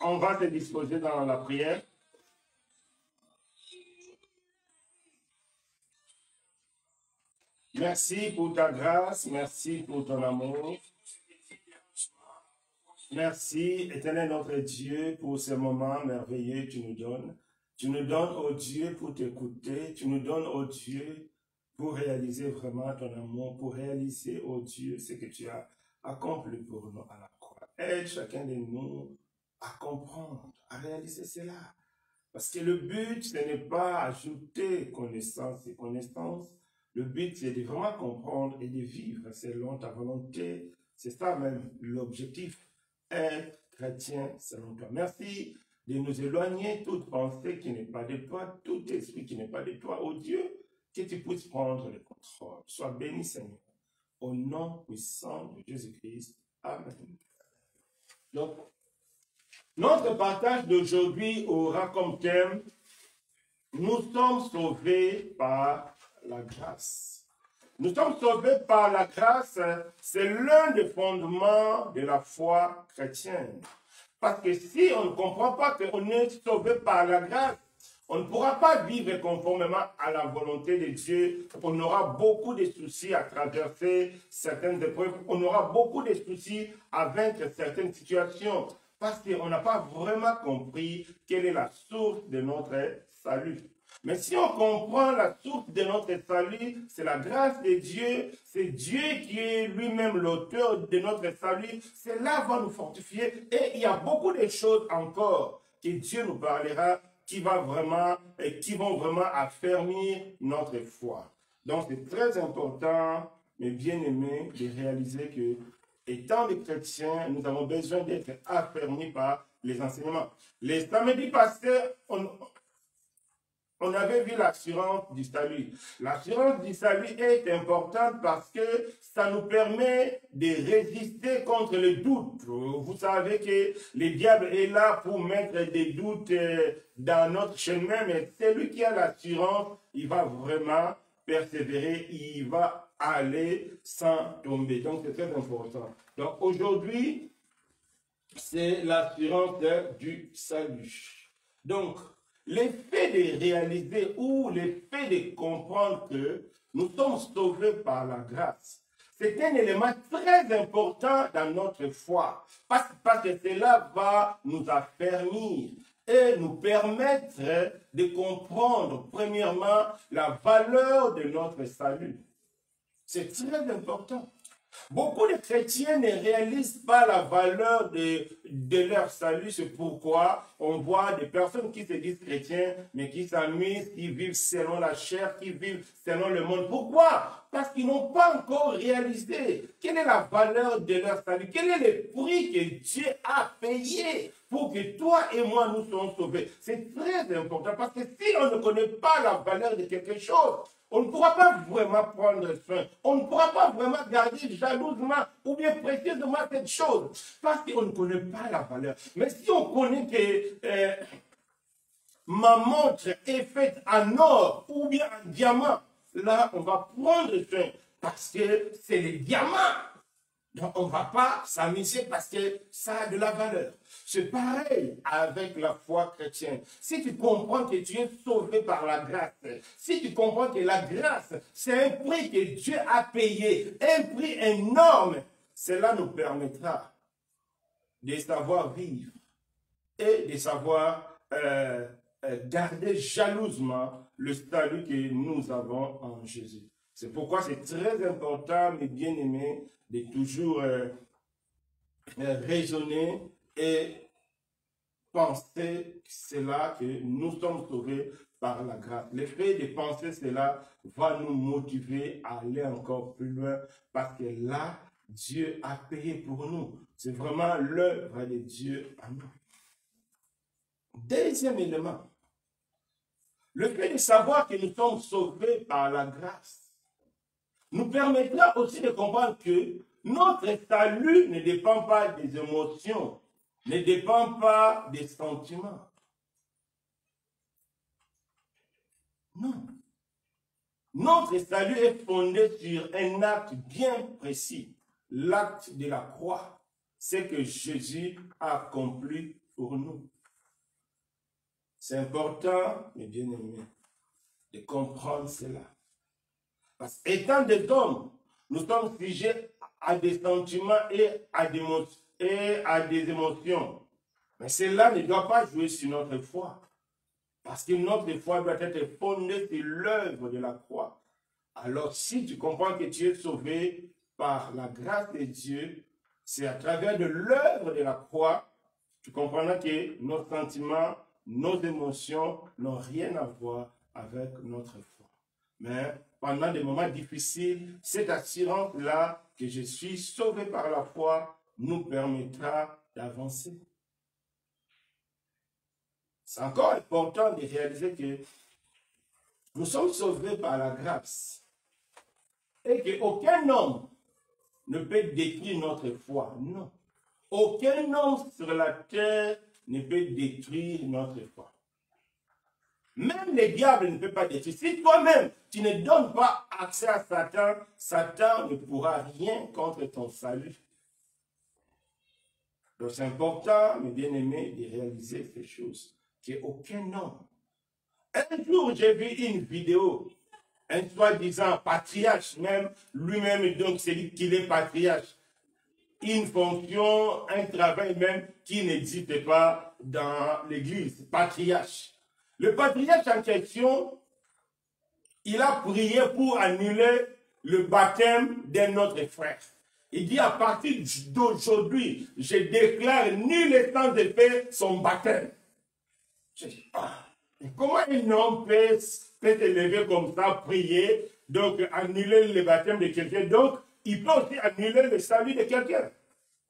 On va se disposer dans la prière. Merci pour ta grâce, merci pour ton amour. Merci, éternel notre Dieu, pour ce moment merveilleux que tu nous donnes. Tu nous donnes, oh Dieu, pour t'écouter. Tu nous donnes, oh Dieu, pour réaliser vraiment ton amour, pour réaliser, oh Dieu, ce que tu as accompli pour nous à la croix. Aide chacun de nous à comprendre, à réaliser cela. Parce que le but, ce n'est pas ajouter connaissance et connaissance. Le but, c'est de vraiment comprendre et de vivre selon ta volonté. C'est ça même l'objectif. Être chrétien selon toi. Merci de nous éloigner toute pensée qui n'est pas de toi, tout esprit qui n'est pas de toi. Oh Dieu, que tu puisses prendre le contrôle. Sois béni, Seigneur. Au nom puissant de Jésus-Christ. Amen. Donc, notre partage d'aujourd'hui aura comme thème « Nous sommes sauvés par la grâce ». Nous sommes sauvés par la grâce, c'est l'un des fondements de la foi chrétienne. Parce que si on ne comprend pas qu'on est sauvé par la grâce, on ne pourra pas vivre conformément à la volonté de Dieu. On aura beaucoup de soucis à traverser certaines épreuves. On aura beaucoup de soucis à vaincre certaines situations. Parce qu'on n'a pas vraiment compris quelle est la source de notre salut. Mais si on comprend la source de notre salut, c'est la grâce de Dieu, c'est Dieu qui est lui-même l'auteur de notre salut, cela va nous fortifier et il y a beaucoup de choses encore que Dieu nous parlera qui vont vraiment affermir notre foi. Donc c'est très important, mes bien-aimés, de réaliser que étant des chrétiens, nous avons besoin d'être affermis par les enseignements. Les samedis passés, on avait vu l'assurance du salut. L'assurance du salut est importante parce que ça nous permet de résister contre le doute. Vous savez que le diable est là pour mettre des doutes dans notre chemin, mais celui qui a l'assurance, il va vraiment persévérer, il va aller sans tomber. Donc c'est très important. Donc aujourd'hui, c'est l'assurance du salut. Donc, l'effet de réaliser ou l'effet de comprendre que nous sommes sauvés par la grâce, c'est un élément très important dans notre foi. Parce que cela va nous affermir et nous permettre de comprendre, premièrement, la valeur de notre salut. C'est très important. Beaucoup de chrétiens ne réalisent pas la valeur de leur salut. C'est pourquoi on voit des personnes qui se disent chrétiens, mais qui s'amusent, qui vivent selon la chair, qui vivent selon le monde. Pourquoi? Parce qu'ils n'ont pas encore réalisé quelle est la valeur de leur salut, quel est le prix que Dieu a payé pour que toi et moi nous soyons sauvés. C'est très important parce que si on ne connaît pas la valeur de quelque chose, on ne pourra pas vraiment prendre soin. On ne pourra pas vraiment garder jalousement ou bien précieusement cette chose. Parce qu'on ne connaît pas la valeur. Mais si on connaît que ma montre est faite en or ou bien en diamant, là, on va prendre soin. Parce que c'est les diamants. Donc, on ne va pas s'amuser parce que ça a de la valeur. C'est pareil avec la foi chrétienne. Si tu comprends que tu es sauvé par la grâce, si tu comprends que la grâce, c'est un prix que Dieu a payé, un prix énorme, cela nous permettra de savoir vivre et de savoir garder jalousement le salut que nous avons en Jésus. C'est pourquoi c'est très important, mes bien-aimés, de toujours raisonner et penser cela, que nous sommes sauvés par la grâce. Le fait de penser cela va nous motiver à aller encore plus loin parce que là, Dieu a payé pour nous. C'est vraiment l'œuvre de Dieu à nous. Deuxième élément, le fait de savoir que nous sommes sauvés par la grâce nous permettra aussi de comprendre que notre salut ne dépend pas des émotions, ne dépend pas des sentiments. Non. Notre salut est fondé sur un acte bien précis, l'acte de la croix. C'est que Jésus a accompli pour nous. C'est important, mes bien-aimés, de comprendre cela. Parce qu'étant des hommes, nous sommes sujets à des sentiments et à des émotions. Mais cela ne doit pas jouer sur notre foi. Parce que notre foi doit être fondée sur l'œuvre de la croix. Alors, si tu comprends que tu es sauvé par la grâce de Dieu, c'est à travers de l'œuvre de la croix, tu comprendras que nos sentiments, nos émotions n'ont rien à voir avec notre foi. Mais pendant des moments difficiles, cette assurance-là que je suis sauvé par la foi nous permettra d'avancer. C'est encore important de réaliser que nous sommes sauvés par la grâce et qu'aucun homme ne peut détruire notre foi. Non. Aucun homme sur la terre ne peut détruire notre foi. Même le diable ne peut pas détruire. Si toi-même, tu ne donnes pas accès à Satan, Satan ne pourra rien contre ton salut. Donc c'est important, mes bien-aimés, de réaliser ces choses. Qu'aucun homme. Un jour, j'ai vu une vidéo, un soi-disant patriarche même, lui-même, donc c'est lui qui est patriarche. Une fonction, un travail même qui n'existe pas dans l'église, patriarche. Le patriarche en question, il a prié pour annuler le baptême d'un autre frère. Il dit à partir d'aujourd'hui, je déclare nul étant de faire son baptême. Je dis, comment un homme peut se lever comme ça, prier, donc annuler le baptême de quelqu'un, donc il peut aussi annuler le salut de quelqu'un?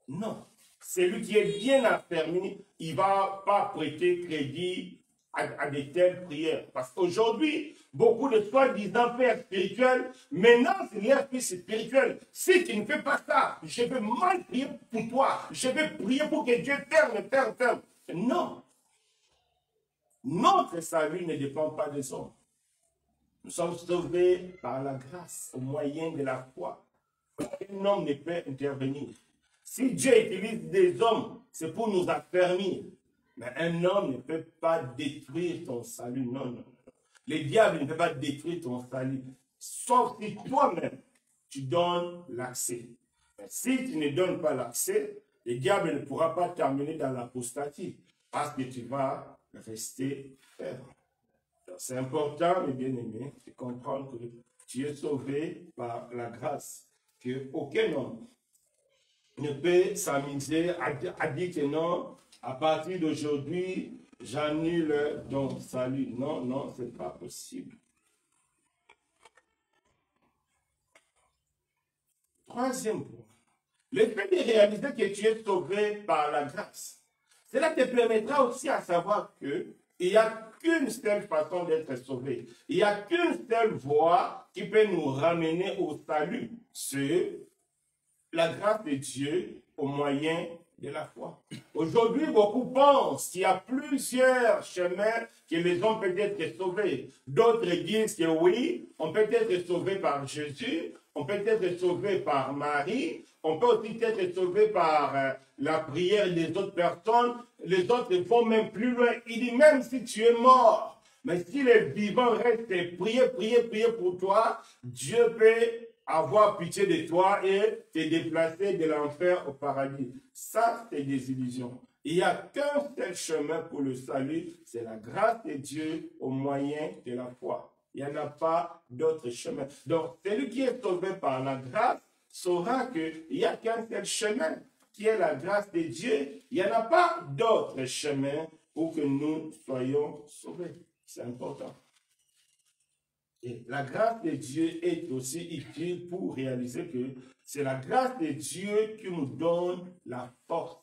Non. Celui qui est bien affermi, il ne va pas prêter crédit à de telles prières. Parce qu'aujourd'hui, beaucoup de soi-disant pères spirituels menacent leur fils spirituel. Si tu ne fais pas ça, je vais mal prier pour toi. Je vais prier pour que Dieu ferme. Non. Notre salut ne dépend pas des hommes. Nous sommes sauvés par la grâce, au moyen de la foi. Un homme ne peut intervenir. Si Dieu utilise des hommes, c'est pour nous affermir. Mais un homme ne peut pas détruire ton salut. Non, non, non. Le diable ne peut pas détruire ton salut. Sauf si toi-même, tu donnes l'accès. Mais si tu ne donnes pas l'accès, le diable ne pourra pas t'amener dans l'apostasie. Parce que tu vas rester ferme. C'est important, mes bien-aimés, de comprendre que tu es sauvé par la grâce. Qu'aucun homme ne peut s'amuser à dire que non, à partir d'aujourd'hui, j'annule ton salut. Non, non, ce n'est pas possible. Troisième point. Le fait de réaliser que tu es sauvé par la grâce, cela te permettra aussi à savoir qu'il n'y a qu'une seule façon d'être sauvé. Il n'y a qu'une seule voie qui peut nous ramener au salut. C'est la grâce de Dieu au moyen de la foi. Aujourd'hui, beaucoup pensent qu'il y a plusieurs chemins que les hommes peuvent être sauvés. D'autres disent que oui, on peut être sauvé par Jésus, on peut être sauvé par Marie, on peut aussi être sauvé par la prière des autres personnes. Les autres vont même plus loin. Il dit même si tu es mort, mais si les vivants restent et prier pour toi, Dieu peut avoir pitié de toi et te déplacer de l'enfer au paradis. Ça, c'est des illusions. Il n'y a qu'un seul chemin pour le salut, c'est la grâce de Dieu au moyen de la foi. Il n'y en a pas d'autre chemin. Donc, celui qui est sauvé par la grâce saura qu'il n'y a qu'un seul chemin, qui est la grâce de Dieu. Il n'y en a pas d'autre chemin pour que nous soyons sauvés. C'est important. Et la grâce de Dieu est aussi utile pour réaliser que c'est la grâce de Dieu qui nous donne la force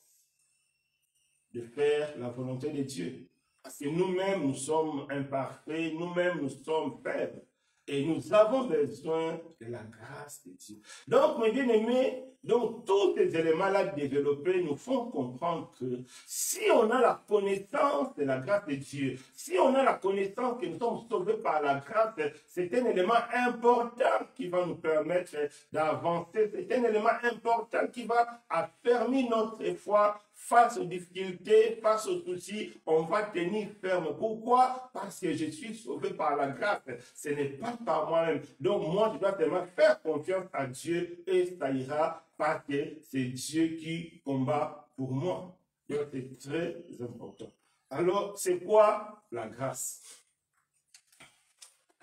de faire la volonté de Dieu. Parce que nous-mêmes, nous sommes imparfaits, nous-mêmes, nous sommes faibles. Et nous avons besoin de la grâce de Dieu. Donc, mes bien-aimés, Donc, tous ces éléments-là développés nous font comprendre que si on a la connaissance de la grâce de Dieu, si on a la connaissance que nous sommes sauvés par la grâce, c'est un élément important qui va nous permettre d'avancer. C'est un élément important qui va affermir notre foi face aux difficultés, face aux soucis. On va tenir ferme. Pourquoi? Parce que je suis sauvé par la grâce. Ce n'est pas par moi-même. Donc, moi, je dois tellement faire confiance à Dieu et ça ira parce que c'est Dieu qui combat pour moi. Donc, c'est très important. Alors, c'est quoi la grâce?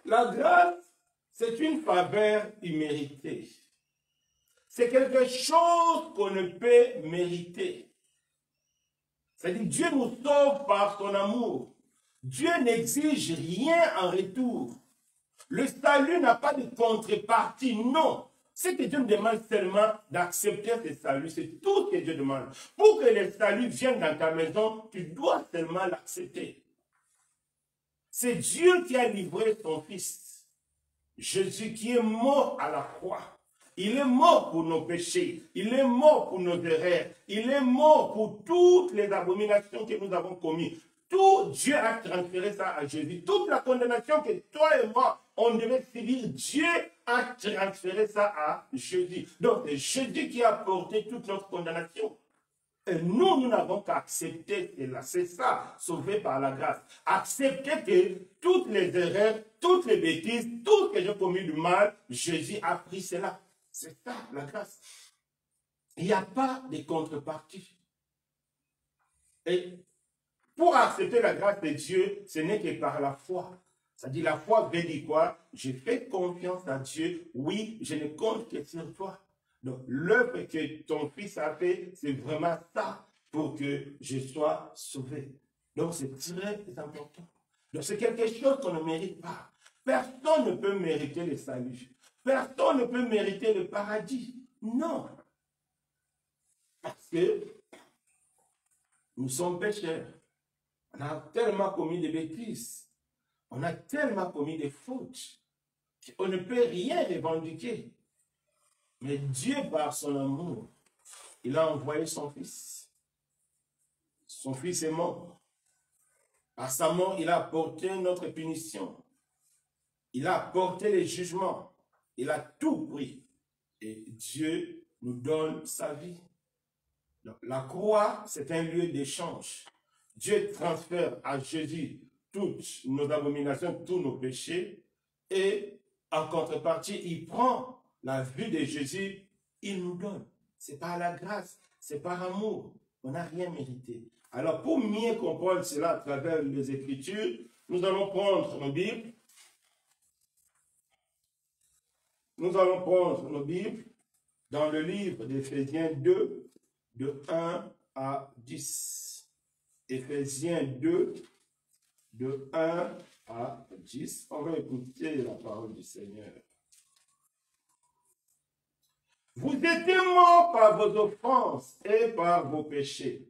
La grâce, c'est une faveur imméritée. C'est quelque chose qu'on ne peut mériter. C'est-à-dire, Dieu nous sauve par son amour. Dieu n'exige rien en retour. Le salut n'a pas de contrepartie, non. Ce que Dieu nous demande seulement d'accepter ce salut, c'est tout ce que Dieu demande. Pour que le salut vienne dans ta maison, tu dois seulement l'accepter. C'est Dieu qui a livré son Fils, Jésus, qui est mort à la croix. Il est mort pour nos péchés, il est mort pour nos erreurs, il est mort pour toutes les abominations que nous avons commises. Tout Dieu a transféré ça à Jésus. Toute la condamnation que toi et moi, on devait subir, Dieu a transféré ça à Jésus. Donc c'est Jésus qui a porté toute notre condamnation. Et nous n'avons qu'à accepter cela. C'est ça, sauvé par la grâce. Accepter que toutes les erreurs, toutes les bêtises, tout ce que j'ai commis du mal, Jésus a pris cela. C'est ça, la grâce. Il n'y a pas de contrepartie. Et pour accepter la grâce de Dieu, ce n'est que par la foi. C'est-à-dire, la foi veut dire quoi? Je fais confiance à Dieu. Oui, je ne compte que sur toi. Donc, l'œuvre que ton Fils a fait, c'est vraiment ça pour que je sois sauvé. Donc, c'est très important. Donc, c'est quelque chose qu'on ne mérite pas. Personne ne peut mériter le salut. Personne ne peut mériter le paradis. Non. Parce que nous sommes pécheurs. On a tellement commis de bêtises. On a tellement commis des fautes. On ne peut rien revendiquer. Mais Dieu, par son amour, il a envoyé son Fils. Son Fils est mort. Par sa mort, il a porté notre punition. Il a porté les jugements. Il a tout pris. Et Dieu nous donne sa vie. Donc, la croix, c'est un lieu d'échange. Dieu transfère à Jésus toutes nos abominations, tous nos péchés. Et en contrepartie, il prend la vie de Jésus, il nous donne. C'est par la grâce, c'est par amour. On n'a rien mérité. Alors, pour mieux comprendre cela à travers les Écritures, nous allons prendre nos Bibles. Nous allons prendre nos Bibles dans le livre d'Éphésiens 2, de 1 à 10. Éphésiens 2, de 1 à 10. On va écouter la parole du Seigneur. Vous étiez morts par vos offenses et par vos péchés,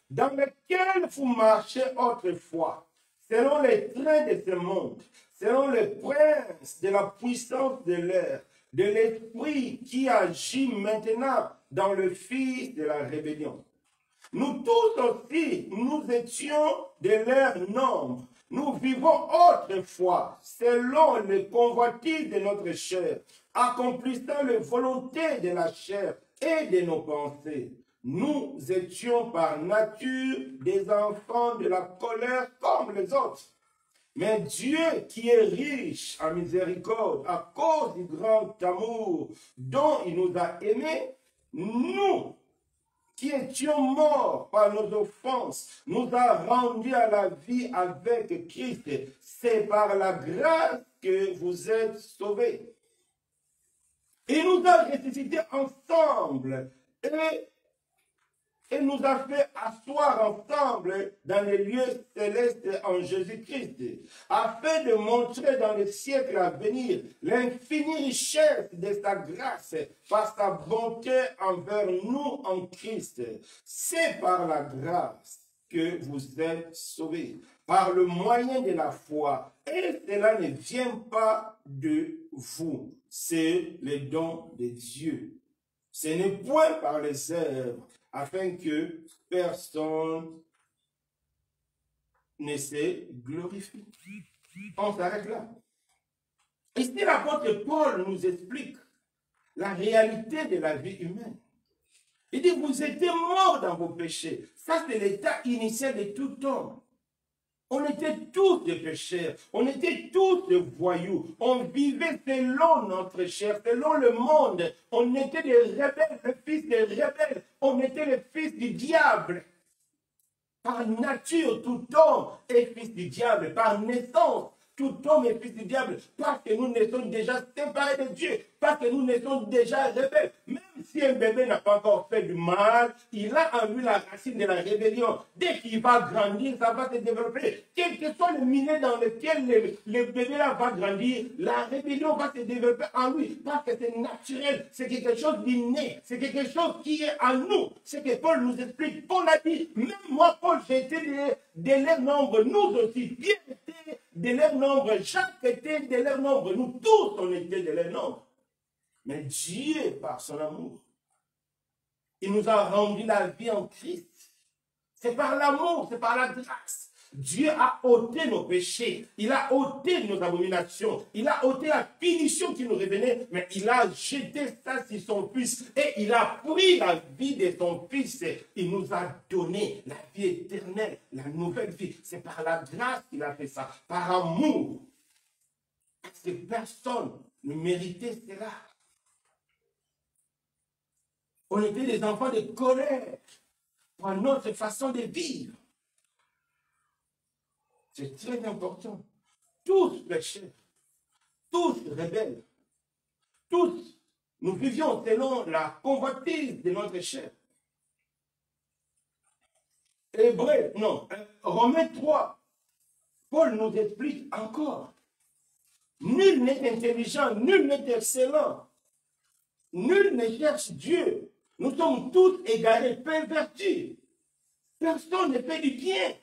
dans lesquels vous marchez autrefois, selon les traits de ce monde, selon les princes de la puissance de l'air, de l'esprit qui agit maintenant dans le fils de la rébellion. Nous tous aussi, nous étions de leur nombre. Nous vivons autrefois selon les convoitises de notre chair, accomplissant les volontés de la chair et de nos pensées. Nous étions par nature des enfants de la colère comme les autres. Mais Dieu qui est riche en miséricorde à cause du grand amour dont il nous a aimés, nous qui étions morts par nos offenses, nous a rendus à la vie avec Christ. C'est par la grâce que vous êtes sauvés. Il nous a ressuscités ensemble et nous a fait asseoir ensemble dans les lieux célestes en Jésus-Christ, afin de montrer dans les siècles à venir l'infinie richesse de sa grâce par sa bonté envers nous en Christ. C'est par la grâce que vous êtes sauvés, par le moyen de la foi. Et cela ne vient pas de vous, c'est le don de Dieu. Ce n'est point par les œuvres, afin que personne ne se glorifie. On s'arrête là. Ici, l'apôtre Paul nous explique la réalité de la vie humaine. Il dit, vous étiez morts dans vos péchés. Ça, c'est l'état initial de tout homme. On était tous des pécheurs, on était tous des voyous, on vivait selon notre chair, selon le monde. On était des rebelles, le fils des rebelles, on était les fils du diable. Par nature, tout homme est fils du diable, par naissance. Tout homme est fils du diable, parce que nous naissons déjà séparés de Dieu, parce que nous naissons déjà rebelles. Même si un bébé n'a pas encore fait du mal, il a en lui la racine de la rébellion. Dès qu'il va grandir, ça va se développer. Quel que soit le milieu dans lequel le bébé là va grandir, la rébellion va se développer en lui, parce que c'est naturel, c'est quelque chose d'inné, c'est quelque chose qui est en nous. C'est que Paul nous explique. Paul a dit, même moi, Paul, j'ai été de leur nombre, nous aussi, Pierre était de leur nombre, Jacques était de leur nombre, nous tous on était de leur nombre. Mais Dieu, par son amour, il nous a rendu la vie en Christ. C'est par l'amour, c'est par la grâce. Dieu a ôté nos péchés, il a ôté nos abominations, il a ôté la punition qui nous revenait, mais il a jeté ça sur son Fils et il a pris la vie de son Fils. Il nous a donné la vie éternelle, la nouvelle vie. C'est par la grâce qu'il a fait ça, par amour. Parce que personne ne méritait cela. On était des enfants de colère pour notre façon de vivre. C'est très important. Tous pécheurs, tous rebelles, tous, nous vivions selon la convoitise de notre chair. Romains 3, Paul nous explique encore. Nul n'est intelligent, nul n'est excellent, nul ne cherche Dieu. Nous sommes tous égarés, pervertis. Personne ne fait du bien.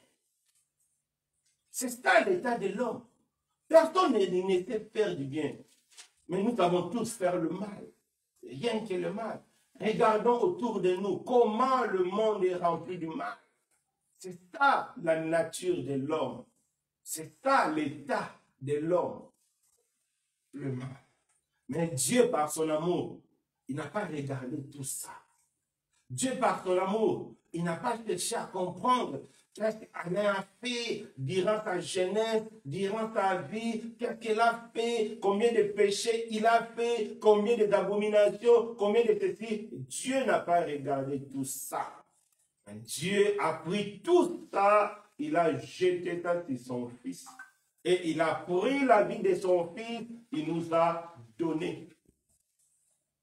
C'est ça l'état de l'homme. Personne ne sait faire du bien. Mais nous savons tous faire le mal. Rien que le mal. Regardons autour de nous comment le monde est rempli du mal. C'est ça la nature de l'homme. C'est ça l'état de l'homme. Le mal. Mais Dieu, par son amour, il n'a pas regardé tout ça. Dieu, par son amour, il n'a pas cherché à comprendre qu'est-ce qu'Alain a fait durant sa jeunesse, durant sa vie, qu'est-ce qu'il a fait, combien de péchés il a fait, combien d'abominations, combien de ceci. Dieu n'a pas regardé tout ça. Dieu a pris tout ça, il a jeté ça sur son Fils. Et il a pris la vie de son Fils, il nous a donné.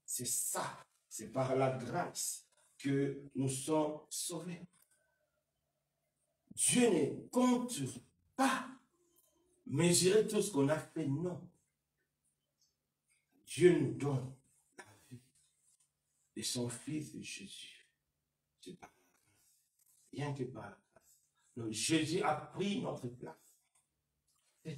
C'est ça, c'est par la grâce que nous sommes sauvés. Dieu ne compte pas mesurer tout ce qu'on a fait, non. Dieu nous donne la vie de son Fils Jésus. C'est par la grâce, rien que par la grâce. Donc Jésus a pris notre place.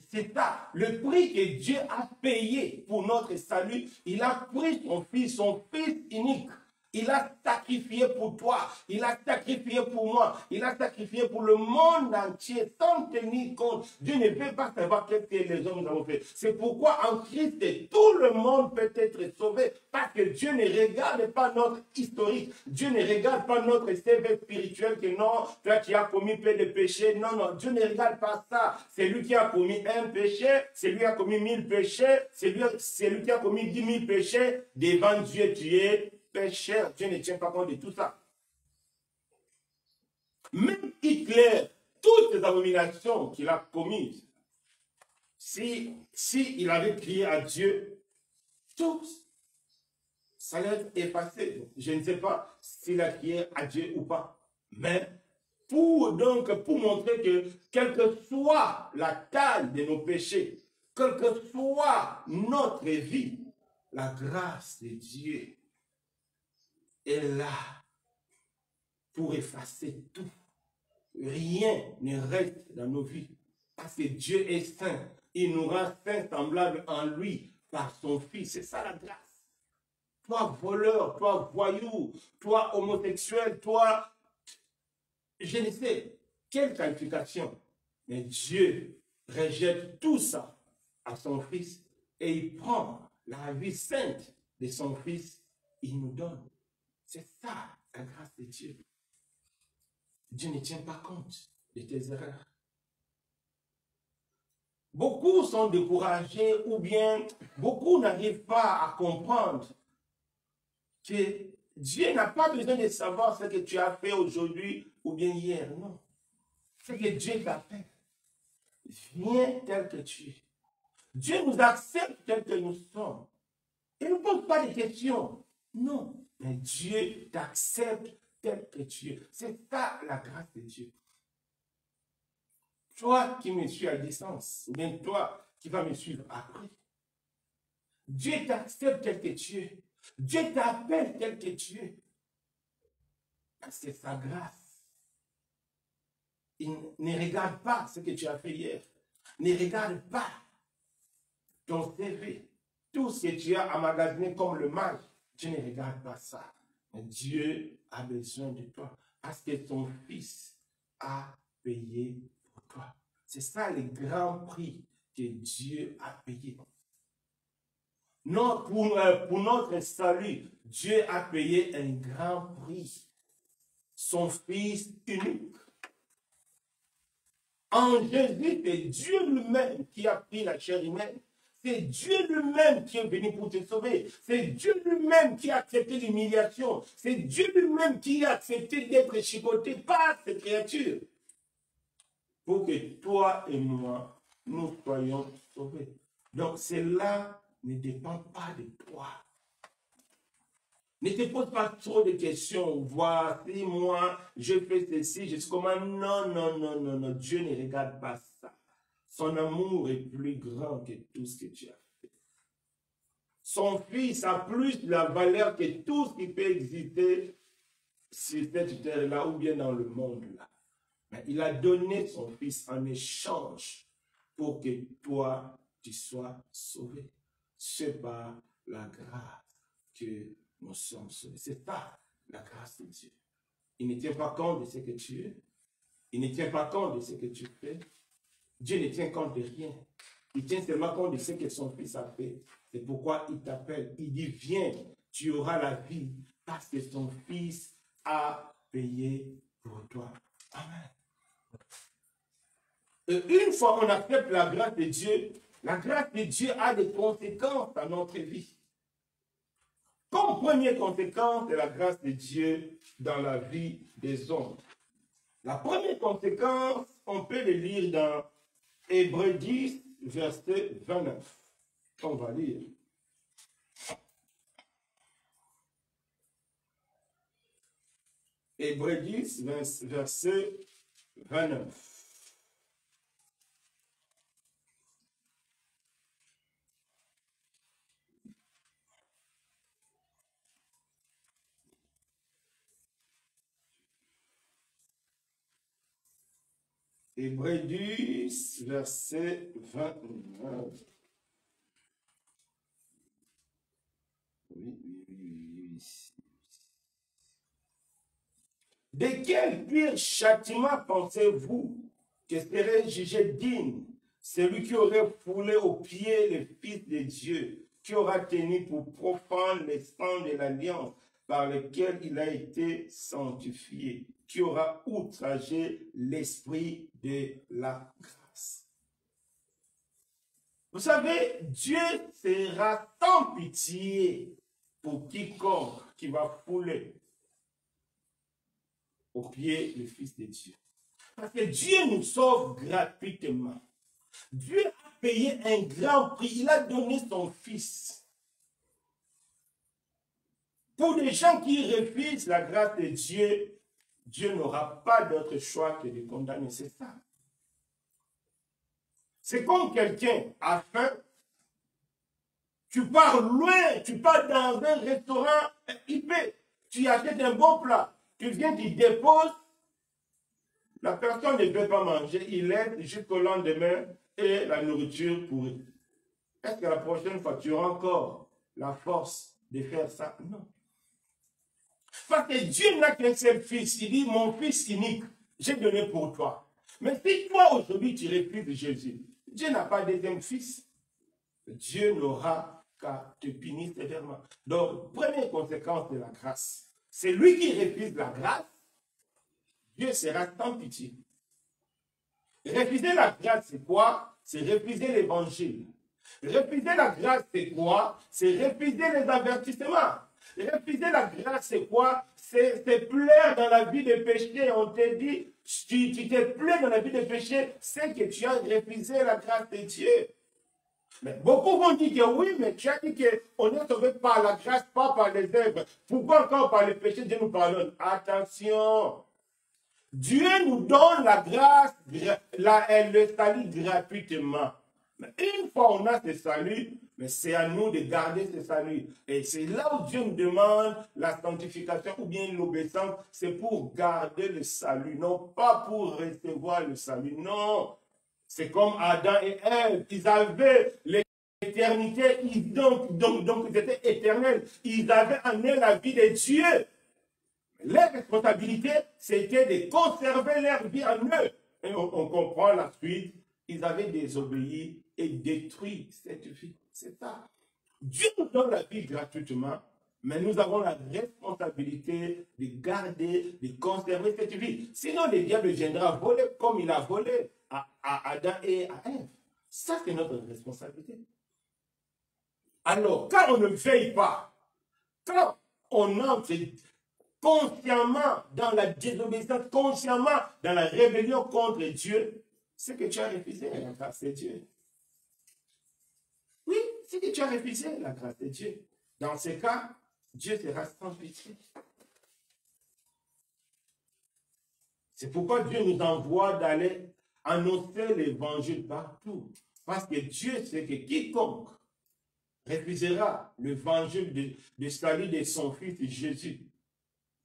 C'est ça, le prix que Dieu a payé pour notre salut. Il a pris son Fils unique. Il a sacrifié pour toi, il a sacrifié pour moi, il a sacrifié pour le monde entier, sans tenir compte. Dieu ne veut pas savoir ce que les hommes ont fait. C'est pourquoi en Christ, tout le monde peut être sauvé, parce que Dieu ne regarde pas notre historique, Dieu ne regarde pas notre CV spirituel, que non, toi tu as commis peu de péchés. Non, non, Dieu ne regarde pas ça. C'est lui qui a commis un péché, c'est lui qui a commis 1000 péchés, c'est lui qui a commis 10 000 péchés. Devant Dieu, tu es pécheur. Dieu ne tient pas compte de tout ça. Même Hitler, toutes les abominations qu'il a commises, si il avait crié à Dieu, tout ça allait être effacé. Je ne sais pas s'il a crié à Dieu ou pas. Mais pour montrer que quelle que soit la taille de nos péchés, quelle que soit notre vie, la grâce de Dieu est là pour effacer tout. Rien ne reste dans nos vies. Parce que Dieu est saint. Il nous rend saints semblables en lui par son Fils. C'est ça la grâce. toi voleur, toi voyou, toi homosexuel, toi, je ne sais, quelle qualification. Mais Dieu rejette tout ça à son Fils et il prend la vie sainte de son Fils, il nous donne. C'est ça, la grâce de Dieu. Dieu ne tient pas compte de tes erreurs. Beaucoup sont découragés ou bien beaucoup n'arrivent pas à comprendre que Dieu n'a pas besoin de savoir ce que tu as fait aujourd'hui ou bien hier. Non. C'est que Dieu t'appelle. Viens tel que tu es. Dieu nous accepte tel que nous sommes. Il ne pose pas de questions. Non. Mais Dieu t'accepte tel que tu es. C'est ça la grâce de Dieu. Toi qui me suis à distance, ou bien toi qui vas me suivre après, Dieu t'accepte tel que tu es. Dieu t'appelle tel que tu es. C'est sa grâce. Il ne regarde pas ce que tu as fait hier. Ne regarde pas ton CV. Tout ce que tu as emmagasiné comme le mal. Dieu ne regarde pas ça. Mais Dieu a besoin de toi. Parce que ton Fils a payé pour toi. C'est ça le grand prix que Dieu a payé. Non, pour notre salut, Dieu a payé un grand prix. Son Fils unique. En Jésus, c'est Dieu lui-même qui a pris la chair humaine. C'est Dieu lui-même qui est venu pour te sauver. C'est Dieu lui-même qui a accepté l'humiliation. C'est Dieu lui-même qui a accepté d'être chicoté par cette créature. Pour que toi et moi, nous soyons sauvés. Donc cela ne dépend pas de toi. Ne te pose pas trop de questions. Voici moi, je fais ceci, je suis comment. Non, non, non, non, non. Dieu ne regarde pas ça. Son amour est plus grand que tout ce que tu as fait. Son Fils a plus de la valeur que tout ce qui peut exister sur cette terre-là ou bien dans le monde-là. Mais il a donné son Fils en échange pour que toi, tu sois sauvé. C'est par la grâce que nous sommes sauvés. C'est ça, la grâce de Dieu. Il ne tient pas compte de ce que tu es. Il ne tient pas compte de ce que tu fais. Dieu ne tient compte de rien. Il tient seulement compte de ce que son Fils a fait. C'est pourquoi il t'appelle. Il dit, viens, tu auras la vie parce que son Fils a payé pour toi. Amen. Et une fois qu'on accepte la grâce de Dieu, la grâce de Dieu a des conséquences dans notre vie. Comme première conséquence de la grâce de Dieu dans la vie des hommes. La première conséquence, on peut le lire dans Hébreux 10, verset 29. On va lire. Hébreux 10, verset 29. Hébreux 10, verset 29. Oui. De quel pire châtiment pensez-vous que serait jugé digne celui qui aurait foulé aux pieds le Fils de Dieu, qui aura tenu pour profane le sang de l'alliance par lequel il a été sanctifié, qui aura outragé l'esprit de la grâce. Vous savez, Dieu sera sans pitié pour quiconque qui va fouler au pied le Fils de Dieu. Parce que Dieu nous sauve gratuitement. Dieu a payé un grand prix. Il a donné son Fils. Pour les gens qui refusent la grâce de Dieu, Dieu n'aura pas d'autre choix que de condamner. C'est ça. C'est comme quelqu'un a faim. Tu pars loin, tu pars dans un restaurant IP. Tu achètes un bon plat. Tu viens, tu déposes. La personne ne peut pas manger. Il laisse jusqu'au lendemain et la nourriture pourrie. Est-ce que la prochaine fois, tu auras encore la force de faire ça. Non. Parce que Dieu n'a qu'un seul fils. Il dit, mon fils unique, j'ai donné pour toi. Mais si toi, aujourd'hui, tu refuses Jésus, Dieu n'a pas de deuxième fils. Dieu n'aura qu'à te punir sévèrement. Donc, première conséquence de la grâce, c'est lui qui refuse la grâce, Dieu sera sans pitié. Refuser la grâce, c'est quoi? C'est refuser l'évangile. Refuser la grâce, c'est quoi? C'est refuser les avertissements. Refuser la grâce, c'est quoi? C'est plaire dans la vie de péché. On te dit, tu te plais dans la vie de péché, c'est que tu as refusé la grâce de Dieu. Mais beaucoup vont dire que oui, mais tu as dit qu'on est sauvé par la grâce, pas par les œuvres. Pourquoi encore par le péché, Dieu nous pardonne? Attention! Dieu nous donne la grâce, le salut gratuitement. Mais une fois on a ce salut, mais c'est à nous de garder ce salut. Et c'est là où Dieu nous demande la sanctification ou bien l'obéissance. C'est pour garder le salut, non pas pour recevoir le salut. Non. C'est comme Adam et Ève. Ils avaient l'éternité, donc ils étaient éternels. Ils avaient en eux la vie de Dieu. Leur responsabilité, c'était de conserver leur vie en eux. Et on comprend la suite. Ils avaient désobéi et détruit cette vie. C'est ça. Dieu nous donne la vie gratuitement, mais nous avons la responsabilité de garder, de conserver cette vie. Sinon, le diable viendra voler comme il a volé à Adam et à Ève. Ça, c'est notre responsabilité. Alors, quand on ne veille pas, quand on entre consciemment dans la désobéissance, consciemment dans la rébellion contre Dieu, c'est que tu as refusé la grâce de Dieu. Oui, c'est que tu as refusé la grâce de Dieu. Dans ce cas, Dieu sera sans pitié. C'est pourquoi Dieu nous envoie d'aller annoncer l'évangile partout. Parce que Dieu sait que quiconque refusera l'évangile de salut de son Fils Jésus,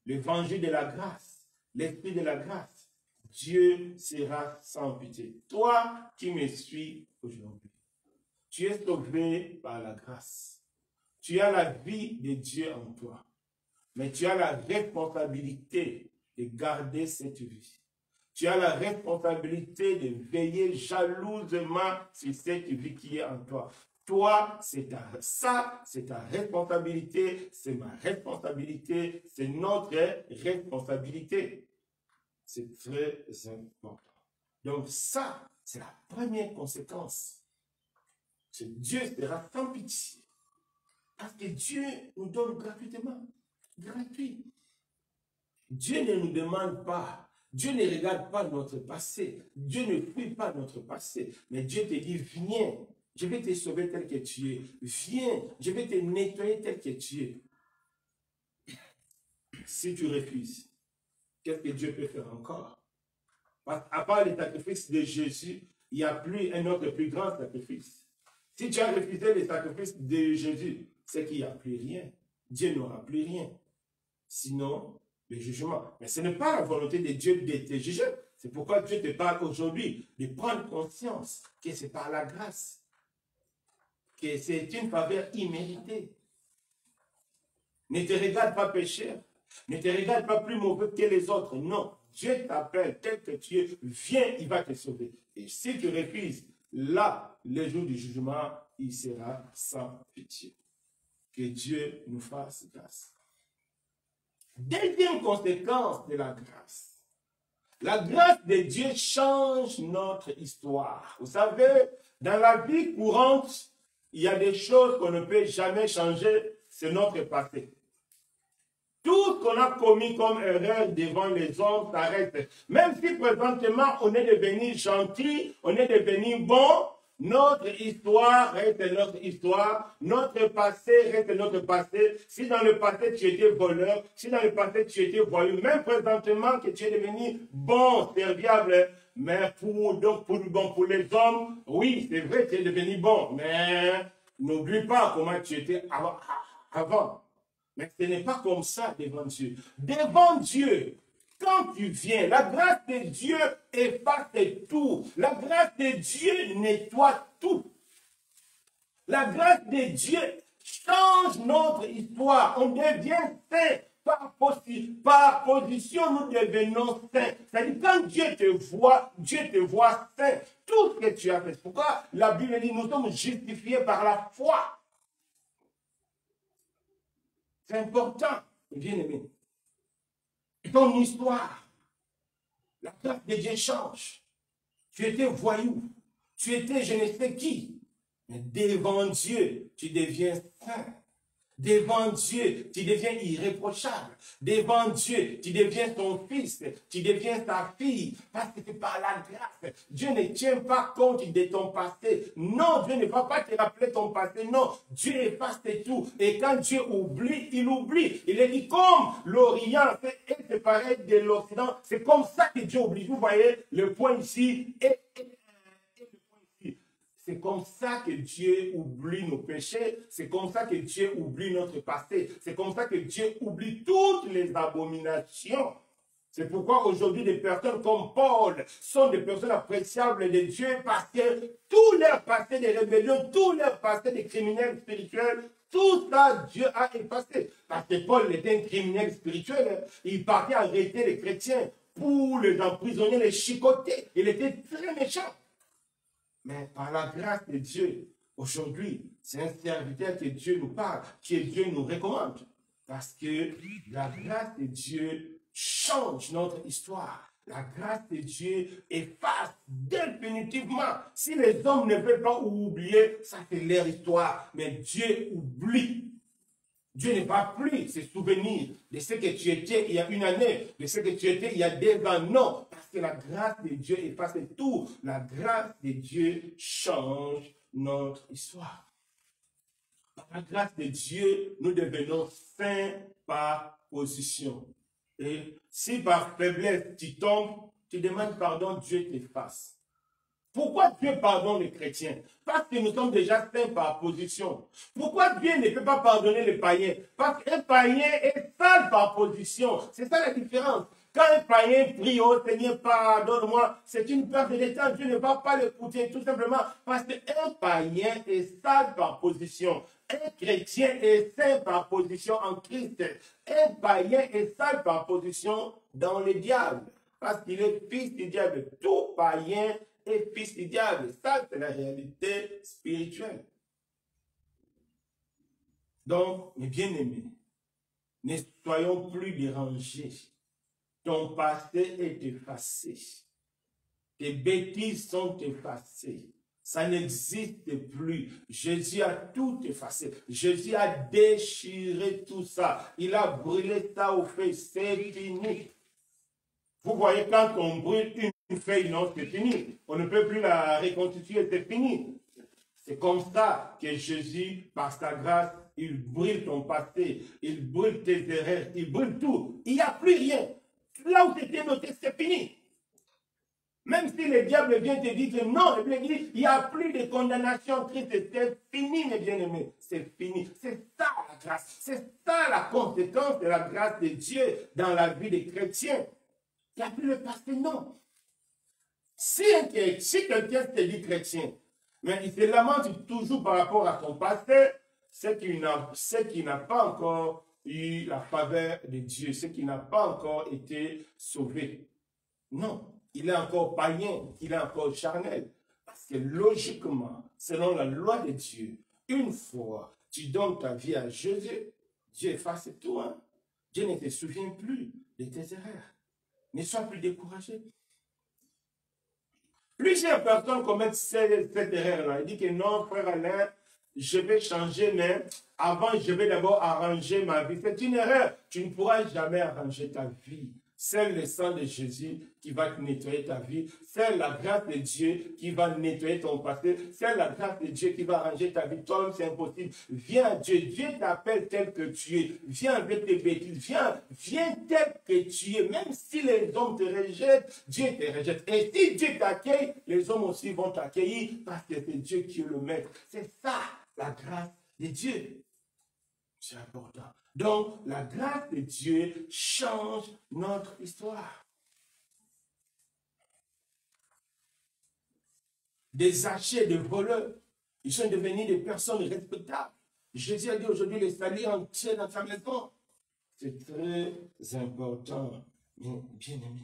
l'évangile de la grâce, l'esprit de la grâce, Dieu sera sans pitié. Toi qui me suis aujourd'hui, tu es sauvé par la grâce. Tu as la vie de Dieu en toi. Mais tu as la responsabilité de garder cette vie. Tu as la responsabilité de veiller jalousement sur cette vie qui est en toi. Toi, c'est ta responsabilité, c'est ma responsabilité, c'est notre responsabilité. C'est très important. Donc ça, c'est la première conséquence. Dieu sera sans pitié. Parce que Dieu nous donne gratuitement. Gratuit. Dieu ne nous demande pas. Dieu ne regarde pas notre passé. Dieu ne fuit pas notre passé. Mais Dieu te dit, viens. Je vais te sauver tel que tu es. Viens. Je vais te nettoyer tel que tu es. Si tu refuses, qu'est-ce que Dieu peut faire encore? À part le sacrifice de Jésus, il n'y a plus un autre plus grand sacrifice. Si tu as refusé le sacrifice de Jésus, c'est qu'il n'y a plus rien. Dieu n'aura plus rien. Sinon, le jugement. Mais ce n'est pas la volonté de Dieu de te juger. C'est pourquoi Dieu te parle aujourd'hui de prendre conscience que c'est par la grâce, que c'est une faveur imméritée. Ne te regarde pas pécheur. Ne te regarde pas plus mauvais que les autres. Non. Dieu t'appelle tel que tu es. Viens, il va te sauver. Et si tu refuses, là, le jour du jugement, il sera sans pitié. Que Dieu nous fasse grâce. Deuxième conséquence de la grâce. La grâce de Dieu change notre histoire. Vous savez, dans la vie courante, il y a des choses qu'on ne peut jamais changer, c'est notre passé. Tout ce qu'on a commis comme erreur devant les hommes, ça reste. Même si présentement, on est devenu gentil, on est devenu bon, notre histoire reste notre histoire, notre passé reste notre passé. Si dans le passé tu étais voleur, si dans le passé tu étais voyou, même présentement que tu es devenu bon, serviable, mais pour les hommes, oui, c'est vrai que tu es devenu bon, mais n'oublie pas comment tu étais avant. Mais ce n'est pas comme ça devant Dieu. Devant Dieu, quand tu viens, la grâce de Dieu efface tout. La grâce de Dieu nettoie tout. La grâce de Dieu change notre histoire. On devient saint. Par position, nous devenons saints. C'est-à-dire, quand Dieu te voit saint. Tout ce que tu as fait. C'est pourquoi la Bible dit, nous sommes justifiés par la foi. C'est important, bien aimé. Ton histoire, la grâce de Dieu change. Tu étais voyou, tu étais je ne sais qui. Mais devant Dieu, tu deviens saint. Devant Dieu, tu deviens irréprochable. Devant Dieu, tu deviens ton fils, tu deviens ta fille, parce que c'est par la grâce. Dieu ne tient pas compte de ton passé. Non, Dieu ne va pas te rappeler ton passé. Non, Dieu efface tout. Et quand Dieu oublie, il oublie. Il est dit comme l'Orient est séparé de l'Occident. C'est comme ça que Dieu oublie. Vous voyez le point ici et c'est comme ça que Dieu oublie nos péchés. C'est comme ça que Dieu oublie notre passé. C'est comme ça que Dieu oublie toutes les abominations. C'est pourquoi aujourd'hui des personnes comme Paul sont des personnes appréciables de Dieu parce que tout leur passé de rébellion, tout leur passé de criminels spirituels, tout ça Dieu a effacé. Parce que Paul était un criminel spirituel. Il partait arrêter les chrétiens pour les emprisonner, les chicoter. Il était très méchant. Mais par la grâce de Dieu, aujourd'hui, c'est un serviteur que Dieu nous parle, que Dieu nous recommande. Parce que la grâce de Dieu change notre histoire. La grâce de Dieu efface définitivement. Si les hommes ne veulent pas oublier, ça c'est leur histoire. Mais Dieu oublie. Dieu ne va plus se souvenir de ce que tu étais il y a une année, de ce que tu étais il y a 2 ans. Non, parce que la grâce de Dieu efface tout. La grâce de Dieu change notre histoire. Par la grâce de Dieu, nous devenons saints par position. Et si par faiblesse tu tombes, tu demandes pardon, Dieu t'efface. Pourquoi Dieu pardonne les chrétiens? Parce que nous sommes déjà saints par position. Pourquoi Dieu ne peut pas pardonner les païens? Parce qu'un païen est sale par position. C'est ça la différence. Quand un païen prie, oh Seigneur, pardonne-moi, c'est une perte de temps. Dieu ne va pas l'écouter tout simplement parce qu'un païen est sale par position. Un chrétien est saint par position en Christ. Un païen est sale par position dans le diable. Parce qu'il est fils du diable. Tout païen est fils du diable. Ça, c'est la réalité spirituelle. Donc, mes bien-aimés, ne soyons plus dérangés. Ton passé est effacé. Tes bêtises sont effacées. Ça n'existe plus. Jésus a tout effacé. Jésus a déchiré tout ça. Il a brûlé ça au feu. C'est fini. Vous voyez, quand on brûle une feuille, non, c'est fini. On ne peut plus la reconstituer, c'est fini. C'est comme ça que Jésus, par sa grâce, il brûle ton passé, il brûle tes erreurs, il brûle tout. Il n'y a plus rien. Là où c'était noté, c'est fini. Même si le diable vient te dire que non, il n'y a plus de condamnation en Christ, c'est fini, mes bien-aimés. C'est fini. C'est ça la grâce. C'est ça la conséquence de la grâce de Dieu dans la vie des chrétiens. Il n'y a plus le passé, non. Si quelqu'un se dit chrétien, mais il se lamente toujours par rapport à son passé, c'est qu'il n'a pas encore eu la faveur de Dieu, c'est qu'il n'a pas encore été sauvé. Non, il est encore païen, il est encore charnel. Parce que logiquement, selon la loi de Dieu, une fois tu donnes ta vie à Jésus, Dieu efface tout. Hein? Dieu ne te souvient plus de tes erreurs. Ne sois plus découragé. Plusieurs personnes commettent cette erreur-là. Il dit que non, frère Alain, je vais changer, mais avant, je vais d'abord arranger ma vie. C'est une erreur. Tu ne pourras jamais arranger ta vie. C'est le sang de Jésus qui va nettoyer ta vie. C'est la grâce de Dieu qui va nettoyer ton passé. C'est la grâce de Dieu qui va arranger ta vie. Toi, c'est impossible. Viens à Dieu. Dieu t'appelle tel que tu es. Viens avec tes bêtises. Viens tel que tu es. Même si les hommes te rejettent, Dieu te rejette. Et si Dieu t'accueille, les hommes aussi vont t'accueillir parce que c'est Dieu qui est le maître. C'est ça, la grâce de Dieu. C'est important. Donc, la grâce de Dieu change notre histoire. Des archers, des voleurs, ils sont devenus des personnes respectables. Jésus a dit aujourd'hui le salut entier dans sa maison. C'est très important, mais bien aimé.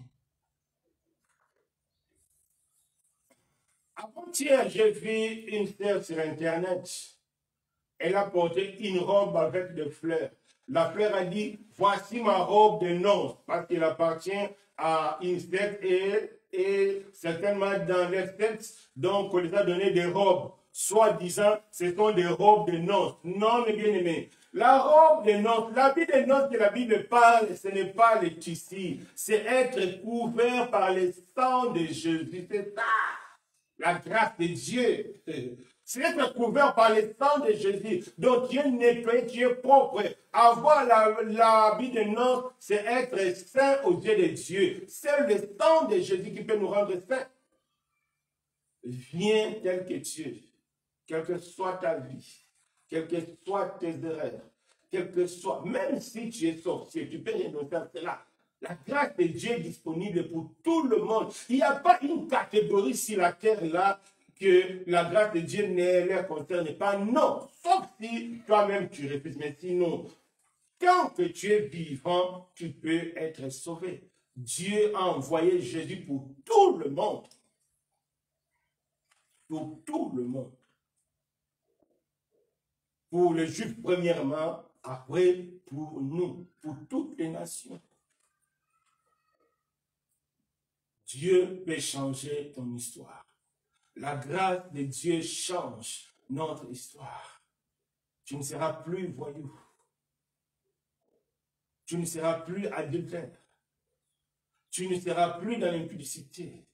Avant-hier, j'ai vu une sœur sur Internet. Elle a porté une robe avec des fleurs. La fleur a dit, voici ma robe de noces, parce qu'elle appartient à une secte et certainement dans les sectes, donc on les a donné des robes. Soi-disant, ce sont des robes de noces. Non, mes bien-aimés. La robe de noces, l'habit de noces que la Bible parle, ce n'est pas le tissu, c'est être couvert par le sang de Jésus. C'est ça, la grâce de Dieu. C'est être couvert par le sang de Jésus. Donc Dieu nettoie, Dieu est propre. Avoir l'habit de noces, c'est être saint aux yeux de Dieu. C'est le sang de Jésus qui peut nous rendre saints. Viens tel que tu es, quelle que soit ta vie, quelles que soient tes erreurs, quel que soit, même si tu es sorcier, tu peux renoncer à cela. La grâce de Dieu est disponible pour tout le monde. Il n'y a pas une catégorie sur la terre là que la grâce de Dieu ne les concerne pas. Non, sauf si toi-même tu refuses. Mais sinon, tant que tu es vivant, tu peux être sauvé. Dieu a envoyé Jésus pour tout le monde. Pour tout le monde. Pour les Juifs premièrement, après pour nous, pour toutes les nations. Dieu peut changer ton histoire. La grâce de Dieu change notre histoire. Tu ne seras plus voyou. Tu ne seras plus adultère. Tu ne seras plus dans l'impudicité.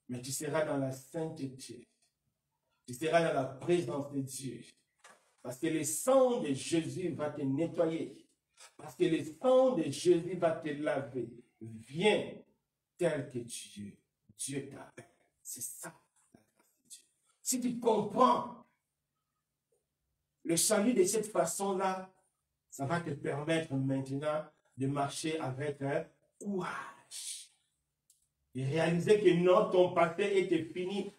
Mais tu seras dans la sainteté. Tu seras dans la présence de Dieu. Parce que le sang de Jésus va te nettoyer. Parce que le sang de Jésus va te laver. Viens tel que tu es. Dieu t'appelle. C'est ça, la grâce de Dieu. Si tu comprends le salut de cette façon-là, ça va te permettre maintenant de marcher avec un courage. Et réaliser que non, ton passé est fini.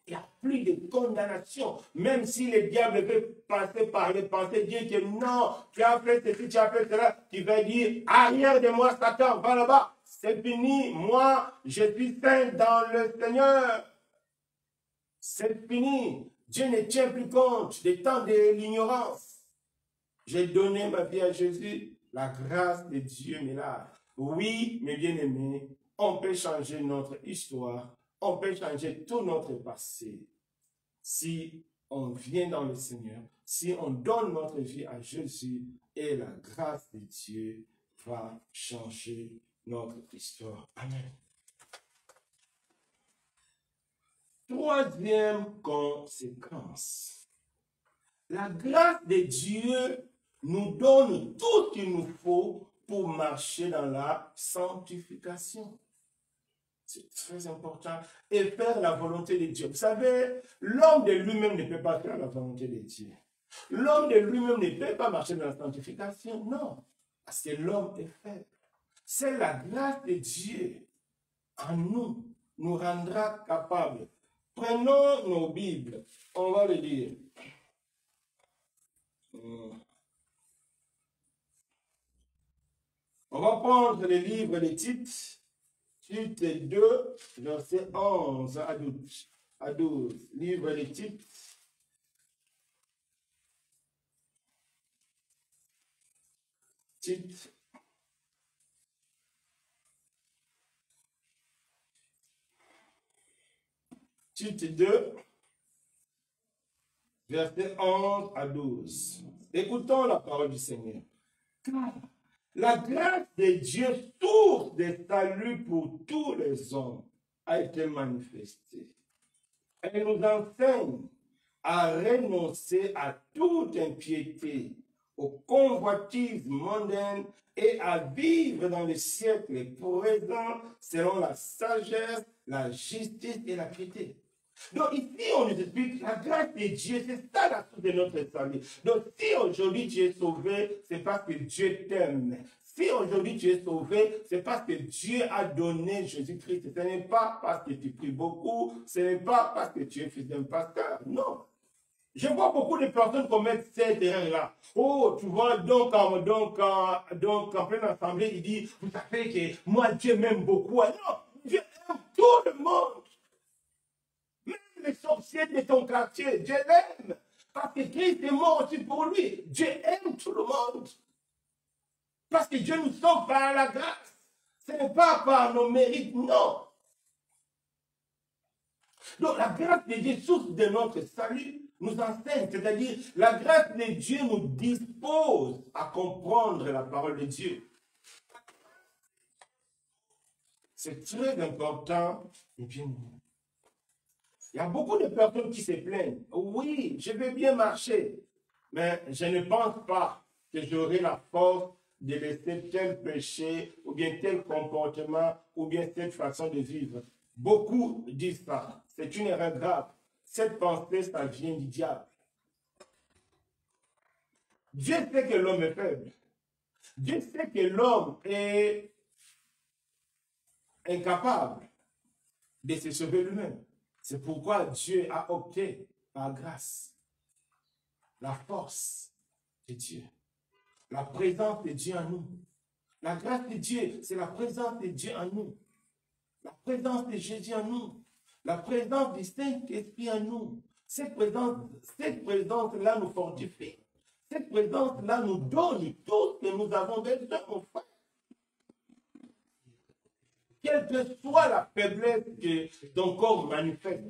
Il n'y a plus de condamnation. Même si le diable veut passer par les pensées, dire que non, tu as fait ceci, tu as fait cela, tu vas dire, arrière de moi, Satan, va là-bas. C'est fini. Moi, je suis saint dans le Seigneur. C'est fini. Dieu ne tient plus compte des temps de l'ignorance. J'ai donné ma vie à Jésus. La grâce de Dieu me lave. Oui, mes bien-aimés, on peut changer notre histoire. On peut changer tout notre passé si on vient dans le Seigneur, si on donne notre vie à Jésus et la grâce de Dieu va changer notre histoire. Amen. Troisième conséquence. La grâce de Dieu nous donne tout ce qu'il nous faut pour marcher dans la sanctification. C'est très important. Et faire la volonté de Dieu. Vous savez, l'homme de lui-même ne peut pas faire la volonté de Dieu. L'homme de lui-même ne peut pas marcher dans la sanctification. Non. Parce que l'homme est faible. C'est la grâce de Dieu en nous nous rendra capables. Prenons nos Bibles. On va le lire. On va prendre le livre de Tite. Tite 2, verset 11 à 12. Livre de Tite. Tite. Tite 2, verset 11 à 12. Écoutons la parole du Seigneur. Car la grâce de Dieu, source de salut pour tous les hommes, a été manifestée. Elle nous enseigne à renoncer à toute impiété, aux convoitises mondaines et à vivre dans le siècle présent selon la sagesse, la justice et la piété. Donc ici, on nous explique la grâce de Dieu, c'est ça la source de notre salut. Donc si aujourd'hui tu es sauvé, c'est parce que Dieu t'aime. Si aujourd'hui tu es sauvé, c'est parce que Dieu a donné Jésus-Christ. Ce n'est pas parce que tu pries beaucoup, ce n'est pas parce que tu es fils d'un pasteur, non. Je vois beaucoup de personnes commettre cette erreur-là. Oh, tu vois, donc en pleine assemblée, il dit, vous savez que moi, Dieu m'aime beaucoup. Ah non, Dieu aime tout le monde. Même les sorciers de ton quartier, Dieu l'aime. Parce que Christ est mort aussi pour lui. Dieu aime tout le monde. Parce que Dieu nous sauve par la grâce. Ce n'est pas par nos mérites, non. Donc la grâce de Dieu, source de notre salut, nous enseigne, c'est-à-dire la grâce de Dieu nous dispose à comprendre la parole de Dieu. C'est très important. Il y a beaucoup de personnes qui se plaignent. Oui, je vais bien marcher, mais je ne pense pas que j'aurai la force de laisser tel péché, ou bien tel comportement, ou bien telle façon de vivre. Beaucoup disent ça. C'est une erreur grave. Cette pensée, ça vient du diable. Dieu sait que l'homme est faible. Dieu sait que l'homme est incapable de se sauver lui-même. C'est pourquoi Dieu a opté par grâce. La force de Dieu. La présence de Dieu en nous. La grâce de Dieu, c'est la présence de Dieu en nous. La présence de Jésus en nous. La présence du Saint-Esprit en nous. Cette présence-là nous fortifie. Cette présence-là nous donne tout ce que nous avons besoin, mon frère. Quelle que soit la faiblesse que ton corps manifeste,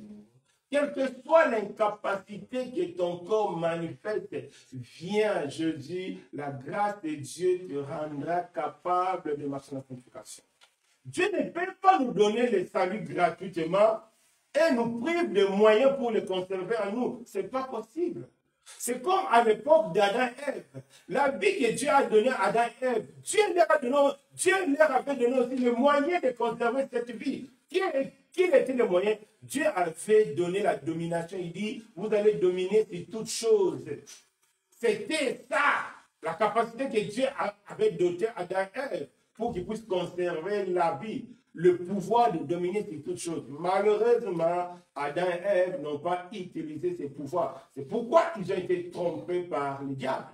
quelle que soit l'incapacité que ton corps manifeste, viens, je dis, la grâce de Dieu te rendra capable de marcher dans la sanctification. Dieu ne peut pas nous donner le salut gratuitement et nous prive de moyens pour le conserver en nous. Ce n'est pas possible. C'est comme à l'époque d'Adam et Ève. La vie que Dieu a donnée à Adam et Ève, Dieu leur avait donné aussi le moyen de conserver cette vie. Quel était le moyen? Dieu avait donné la domination. Il dit, vous allez dominer sur toutes choses. C'était ça, la capacité que Dieu avait dotée à Adam et Ève pour qu'ils puissent conserver la vie, le pouvoir de dominer sur toutes choses. Malheureusement, Adam et Ève n'ont pas utilisé ces pouvoirs. C'est pourquoi ils ont été trompés par le diable.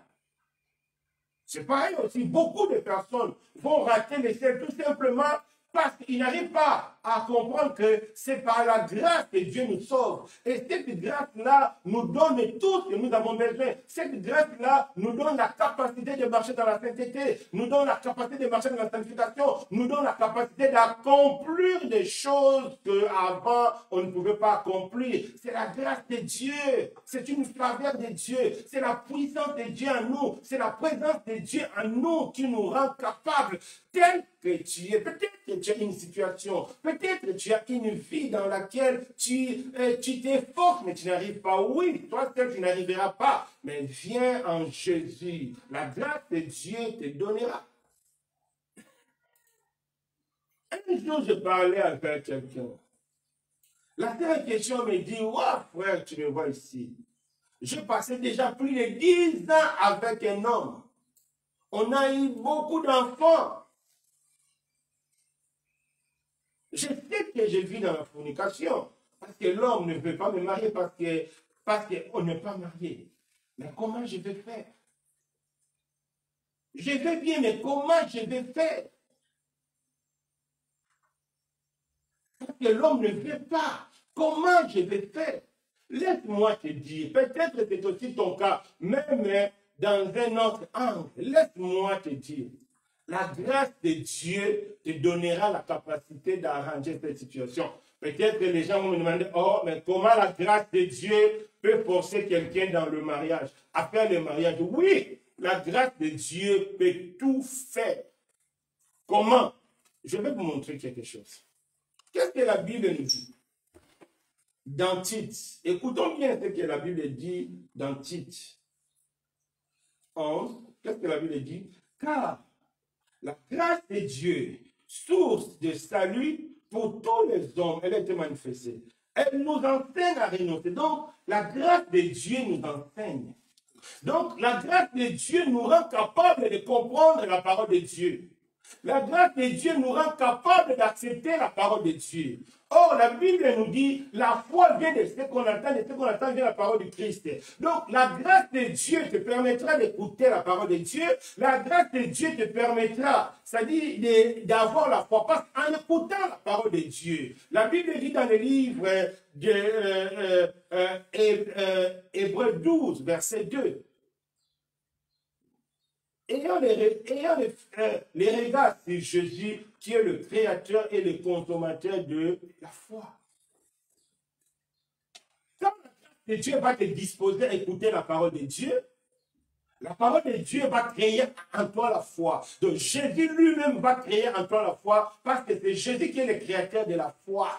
C'est pareil aussi, beaucoup de personnes vont rater les ciels tout simplement parce qu'ils n'arrivent pas à comprendre que c'est par la grâce que Dieu nous sauve. Et cette grâce-là nous donne tout ce que nous avons besoin. Cette grâce-là nous donne la capacité de marcher dans la sainteté, nous donne la capacité de marcher dans la sanctification, nous donne la capacité d'accomplir des choses qu'avant on ne pouvait pas accomplir. C'est la grâce de Dieu, c'est une faveur de Dieu, c'est la puissance de Dieu en nous, c'est la présence de Dieu en nous qui nous rend capables, tel que tu es. Peut-être que tu as une situation, peut-être que tu as une vie dans laquelle tu t'efforces, mais tu n'arrives pas. Oui, toi seul, tu n'arriveras pas. Mais viens en Jésus. La grâce de Dieu te donnera. Un jour, je parlais avec quelqu'un. La seule question me dit, ouais, frère, tu me vois ici. J'ai passé déjà plus de 10 ans avec un homme. On a eu beaucoup d'enfants. Je sais que je vis dans la fornication, parce que l'homme ne veut pas me marier, parce qu'on n'est pas marié. Mais comment je vais faire? Je vais bien, mais comment je vais faire? Parce que l'homme ne veut pas. Comment je vais faire? Laisse-moi te dire, peut-être que c'est aussi ton cas, même dans un autre angle. Laisse-moi te dire. La grâce de Dieu te donnera la capacité d'arranger cette situation. Peut-être que les gens vont me demander, oh, mais comment la grâce de Dieu peut forcer quelqu'un dans le mariage, à faire le mariage? Oui, la grâce de Dieu peut tout faire. Comment? Je vais vous montrer quelque chose. Qu'est-ce que la Bible nous dit? Dans Tite, écoutons bien ce que la Bible dit dans Tite 11. Qu'est-ce que la Bible dit? Car la grâce de Dieu, source de salut pour tous les hommes, elle a été manifestée. Elle nous enseigne à renoncer. Donc, la grâce de Dieu nous enseigne. Donc, la grâce de Dieu nous rend capable de comprendre la parole de Dieu. La grâce de Dieu nous rend capables d'accepter la parole de Dieu. Or, la Bible nous dit, la foi vient de ce qu'on entend, et ce qu'on entend vient de la parole du Christ. Donc, la grâce de Dieu te permettra d'écouter la parole de Dieu. La grâce de Dieu te permettra, c'est-à-dire d'avoir la foi, parce qu'en écoutant la parole de Dieu. La Bible dit dans le livre de Hébreux 12, verset 2, ayant les regards sur Jésus, qui est le créateur et le consommateur de la foi. Quand la grâce de Dieu va te disposer à écouter la parole de Dieu, la parole de Dieu va créer en toi la foi. Donc Jésus lui-même va créer en toi la foi, parce que c'est Jésus qui est le créateur de la foi.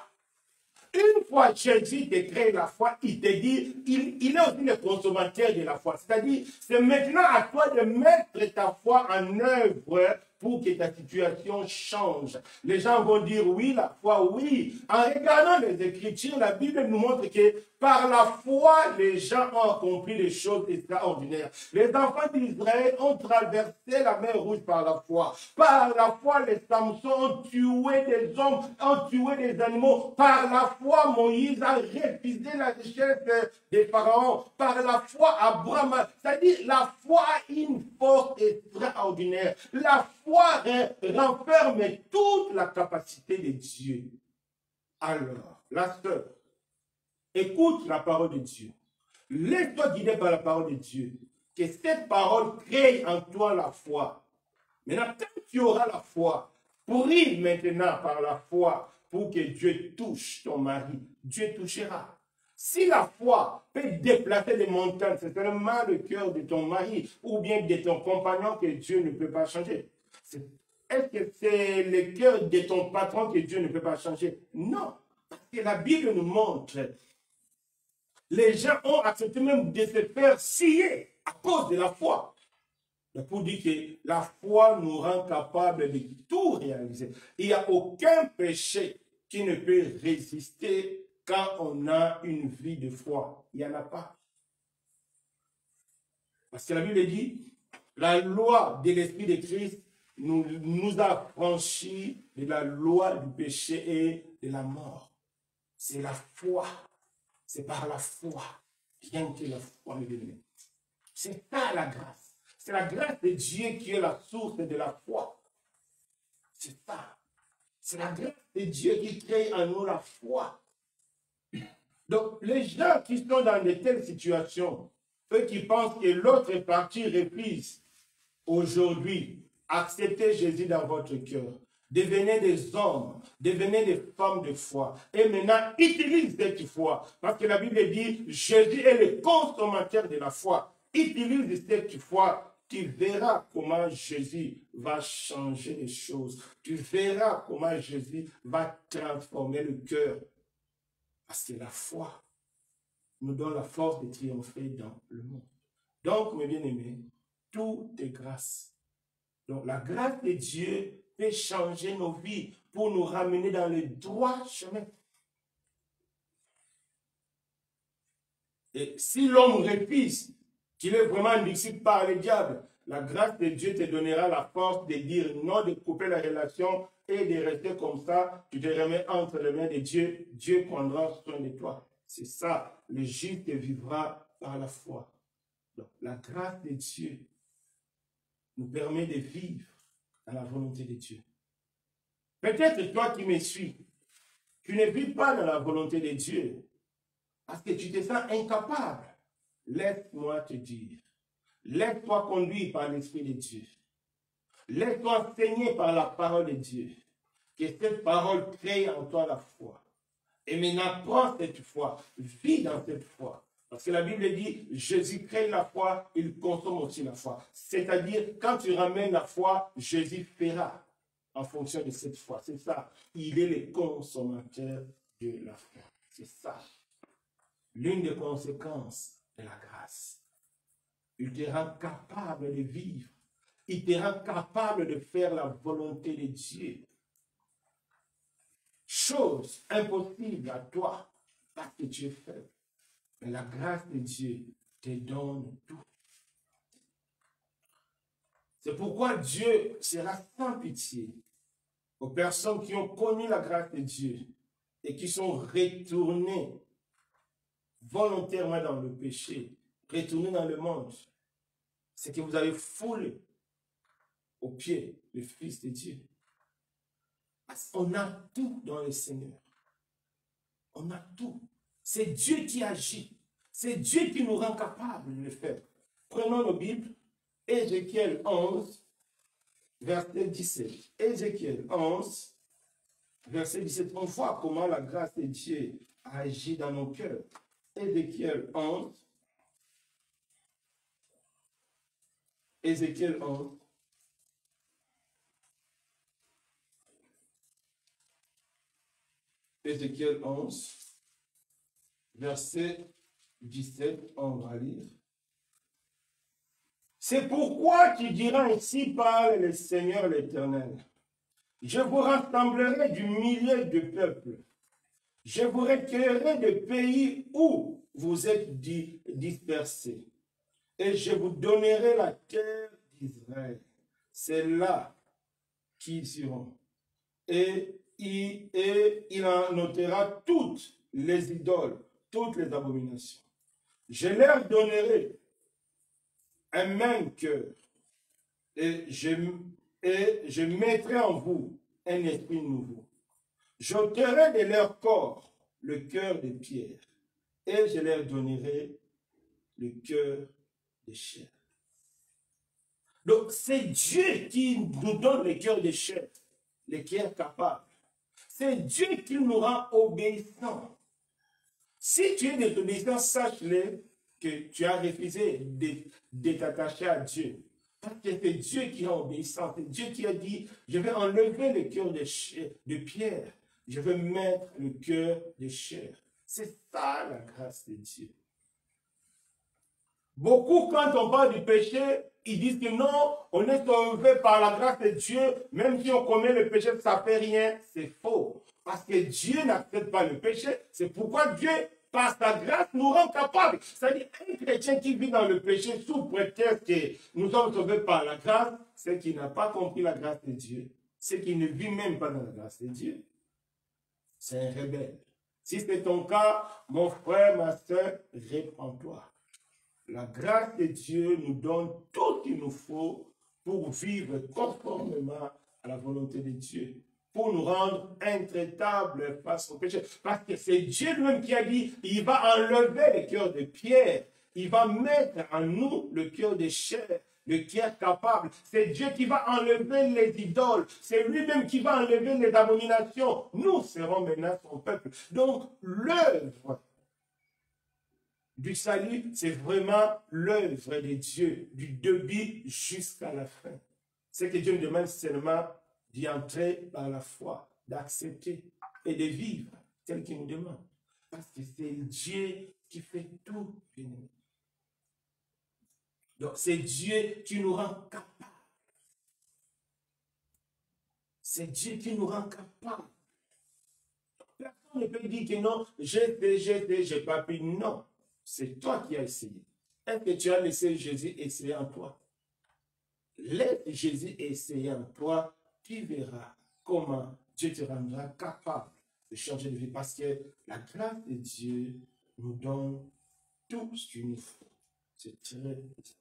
Une fois Jésus te crée la foi, il te dit, il est aussi le consommateur de la foi. C'est-à-dire, c'est maintenant à toi de mettre ta foi en œuvre pour que ta situation change. Les gens vont dire oui, la foi, oui. En regardant les Écritures, la Bible nous montre que par la foi, les gens ont accompli des choses extraordinaires. Les enfants d'Israël ont traversé la mer Rouge par la foi. Par la foi, les Samsons ont tué des hommes, ont tué des animaux. Par la foi, Moïse a refusé la richesse des pharaons. Par la foi, Abraham, c'est-à-dire la foi a une force extraordinaire. La foi renferme toute la capacité de Dieu. Alors, la sœur, écoute la parole de Dieu. Laisse-toi guider par la parole de Dieu. Que cette parole crée en toi la foi. Maintenant, quand tu auras la foi, prie maintenant par la foi pour que Dieu touche ton mari. Dieu touchera. Si la foi peut déplacer les montagnes, c'est seulement le cœur de ton mari ou bien de ton compagnon que Dieu ne peut pas changer. Est-ce que c'est le cœur de ton patron que Dieu ne peut pas changer? Non. Parce que la Bible nous montre, les gens ont accepté même de se faire scier à cause de la foi. Donc pour dire que la foi nous rend capables de tout réaliser. Il n'y a aucun péché qui ne peut résister quand on a une vie de foi. Il n'y en a pas. Parce que la Bible dit, la loi de l'Esprit de Christ nous a franchis de la loi du péché et de la mort. C'est la foi. C'est par la foi. Rien que la foi me donne. C'est ça la grâce. C'est la grâce de Dieu qui est la source de la foi. C'est ça. C'est la grâce de Dieu qui crée en nous la foi. Donc, les gens qui sont dans de telles situations, eux qui pensent que l'autre partie refuse, aujourd'hui, acceptez Jésus dans votre cœur. Devenez des hommes, devenez des femmes de foi. Et maintenant, utilisez cette foi. Parce que la Bible dit, Jésus est le consommateur de la foi. Utilise cette foi. Tu verras comment Jésus va changer les choses. Tu verras comment Jésus va transformer le cœur. Parce que la foi nous donne la force de triompher dans le monde. Donc, mes bien-aimés, tout est grâce. Donc, la grâce de Dieu peut changer nos vies pour nous ramener dans le droit chemin. Et si l'homme refuse qu'il est vraiment un disciple par le diable, la grâce de Dieu te donnera la force de dire non, de couper la relation et de rester comme ça. Tu te remets entre les mains de Dieu. Dieu prendra soin de toi. C'est ça. Le juste vivra par la foi. Donc, la grâce de Dieu nous permet de vivre dans la volonté de Dieu. Peut-être toi qui me suis, tu ne vis pas dans la volonté de Dieu parce que tu te sens incapable. Laisse-moi te dire, laisse-toi conduire par l'Esprit de Dieu. Laisse-toi enseigner par la parole de Dieu. Que cette parole crée en toi la foi. Et maintenant, prends cette foi, vis dans cette foi. Parce que la Bible dit, Jésus crée la foi, il consomme aussi la foi. C'est-à-dire, quand tu ramènes la foi, Jésus fera en fonction de cette foi. C'est ça. Il est le consommateur de la foi. C'est ça. L'une des conséquences de la grâce. Il te rend capable de vivre. Il te rend capable de faire la volonté de Dieu. Chose impossible à toi parce que tu es faible. Mais la grâce de Dieu te donne tout. C'est pourquoi Dieu sera sans pitié aux personnes qui ont connu la grâce de Dieu et qui sont retournées volontairement dans le péché, retournées dans le monde. C'est que vous avez foulé aux pieds le Fils de Dieu. On a tout dans le Seigneur. On a tout. C'est Dieu qui agit. C'est Dieu qui nous rend capables de le faire. Prenons nos Bibles. Ézéchiel 11, verset 17. Ézéchiel 11, verset 17. On voit comment la grâce de Dieu agit dans nos cœurs. Ézéchiel 11. Ézéchiel 11. Ézéchiel 11, verset 17, on va lire. C'est pourquoi tu diras ainsi parle le Seigneur l'Éternel. Je vous rassemblerai du milieu de peuples. Je vous recueillerai des pays où vous êtes dispersés. Et je vous donnerai la terre d'Israël. C'est là qu'ils seront. Et il en ôtera toutes les idoles, toutes les abominations. Je leur donnerai un même cœur et je mettrai en vous un esprit nouveau. J'ôterai de leur corps le cœur de pierre et je leur donnerai le cœur de chair. Donc c'est Dieu qui nous donne le cœur de chair, le cœur capable. C'est Dieu qui nous rend obéissants. Si tu es désobéissant, sache-le que tu as refusé de t'attacher à Dieu. Parce que c'est Dieu qui rend obéissant. C'est Dieu qui a dit, je vais enlever le cœur de pierre. Je vais mettre le cœur de chair. C'est ça la grâce de Dieu. Beaucoup, quand on parle du péché, ils disent que non, on est sauvé par la grâce de Dieu, même si on commet le péché, ça ne fait rien. C'est faux. Parce que Dieu n'accepte pas le péché. C'est pourquoi Dieu, par sa grâce, nous rend capables. C'est-à-dire, un chrétien qui vit dans le péché sous prétexte que nous sommes sauvés par la grâce, c'est qu'il n'a pas compris la grâce de Dieu. C'est qu'il ne vit même pas dans la grâce de Dieu. C'est un rebelle. Si c'est ton cas, mon frère, ma soeur, répands-toi. La grâce de Dieu nous donne tout ce qu'il nous faut pour vivre conformément à la volonté de Dieu, pour nous rendre intraitables face au péché. Parce que c'est Dieu lui-même qui a dit, il va enlever le cœur de pierre, il va mettre en nous le cœur de chair, le cœur capable. C'est Dieu qui va enlever les idoles, c'est lui-même qui va enlever les abominations. Nous serons maintenant son peuple. Donc l'œuvre du salut, c'est vraiment l'œuvre de Dieu, du début jusqu'à la fin. C'est que Dieu nous demande seulement d'y entrer par la foi, d'accepter et de vivre tel qu'il nous demande. Parce que c'est Dieu qui fait tout. Donc c'est Dieu qui nous rend capables. C'est Dieu qui nous rend capables. Personne ne peut dire que non, j'ai pas pu. Non. C'est toi qui as essayé. Est-ce que tu as laissé Jésus essayer en toi? Laisse Jésus essayer en toi, tu verras comment Dieu te rendra capable de changer de vie. Parce que la grâce de Dieu nous donne tout ce qu'il nous faut. C'est très important.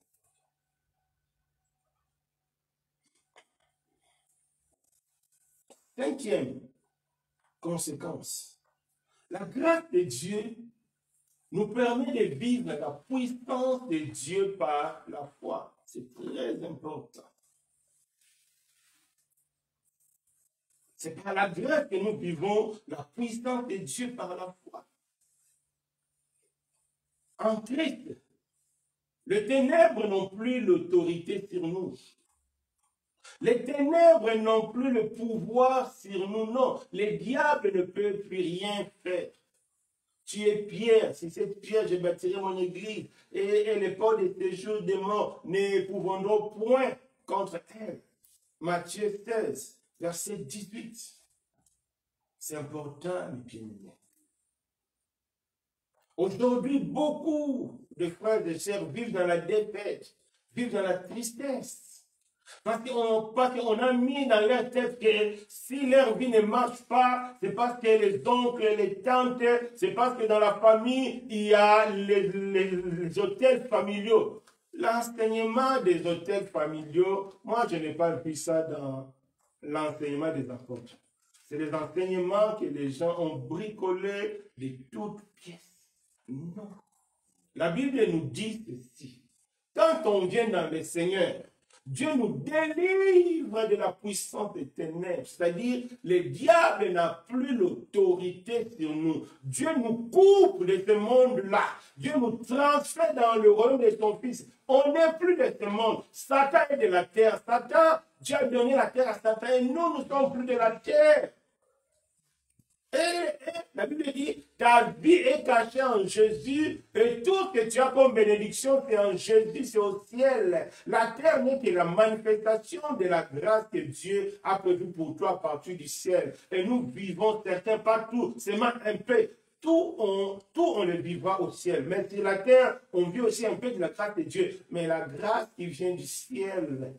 Cinquième conséquence. La grâce de Dieu nous permet de vivre la puissance de Dieu par la foi. C'est très important. C'est par la grâce que nous vivons la puissance de Dieu par la foi. En Christ, les ténèbres n'ont plus l'autorité sur nous. Les ténèbres n'ont plus le pouvoir sur nous. Non, les diables ne peuvent plus rien faire. Tu es pierre, si cette pierre, je bâtirai mon église, et les portes de séjour des morts ne pourront point contre elle. Matthieu 16, verset 18. C'est important, mes bien-aimés. Aujourd'hui, beaucoup de frères et sœurs vivent dans la défaite, vivent dans la tristesse. Parce qu'on a mis dans leur tête que si leur vie ne marche pas, c'est parce que les oncles, les tantes, c'est parce que dans la famille, il y a les hôtels familiaux. L'enseignement des hôtels familiaux, moi je n'ai pas vu ça dans l'enseignement des apôtres. C'est des enseignements que les gens ont bricolés de toutes pièces. Non. La Bible nous dit ceci. Quand on vient dans le Seigneur, Dieu nous délivre de la puissance des ténèbres. C'est-à-dire, le diable n'a plus l'autorité sur nous. Dieu nous coupe de ce monde-là. Dieu nous transfère dans le royaume de son Fils. On n'est plus de ce monde. Satan est de la terre. Dieu a donné la terre à Satan et nous ne sommes plus de la terre. Et la Bible dit, ta vie est cachée en Jésus et tout ce que tu as comme bénédiction, c'est en Jésus, c'est au ciel. La terre n'est que la manifestation de la grâce que Dieu a prévue pour toi à partir du ciel. Et nous vivons certains partout, seulement un peu. Tout on le vivra au ciel. Mais sur la terre, on vit aussi un peu de la grâce de Dieu. Mais la grâce qui vient du ciel.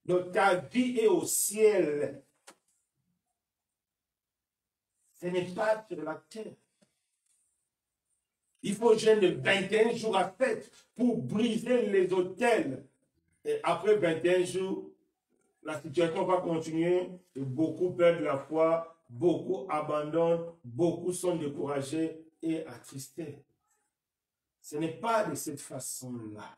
Donc ta vie est au ciel. Ce n'est pas sur la terre. Il faut jeûner de 21 jours à 7 pour briser les autels. Et après 21 jours, la situation va continuer et beaucoup perdent la foi, beaucoup abandonnent, beaucoup sont découragés et attristés. Ce n'est pas de cette façon-là.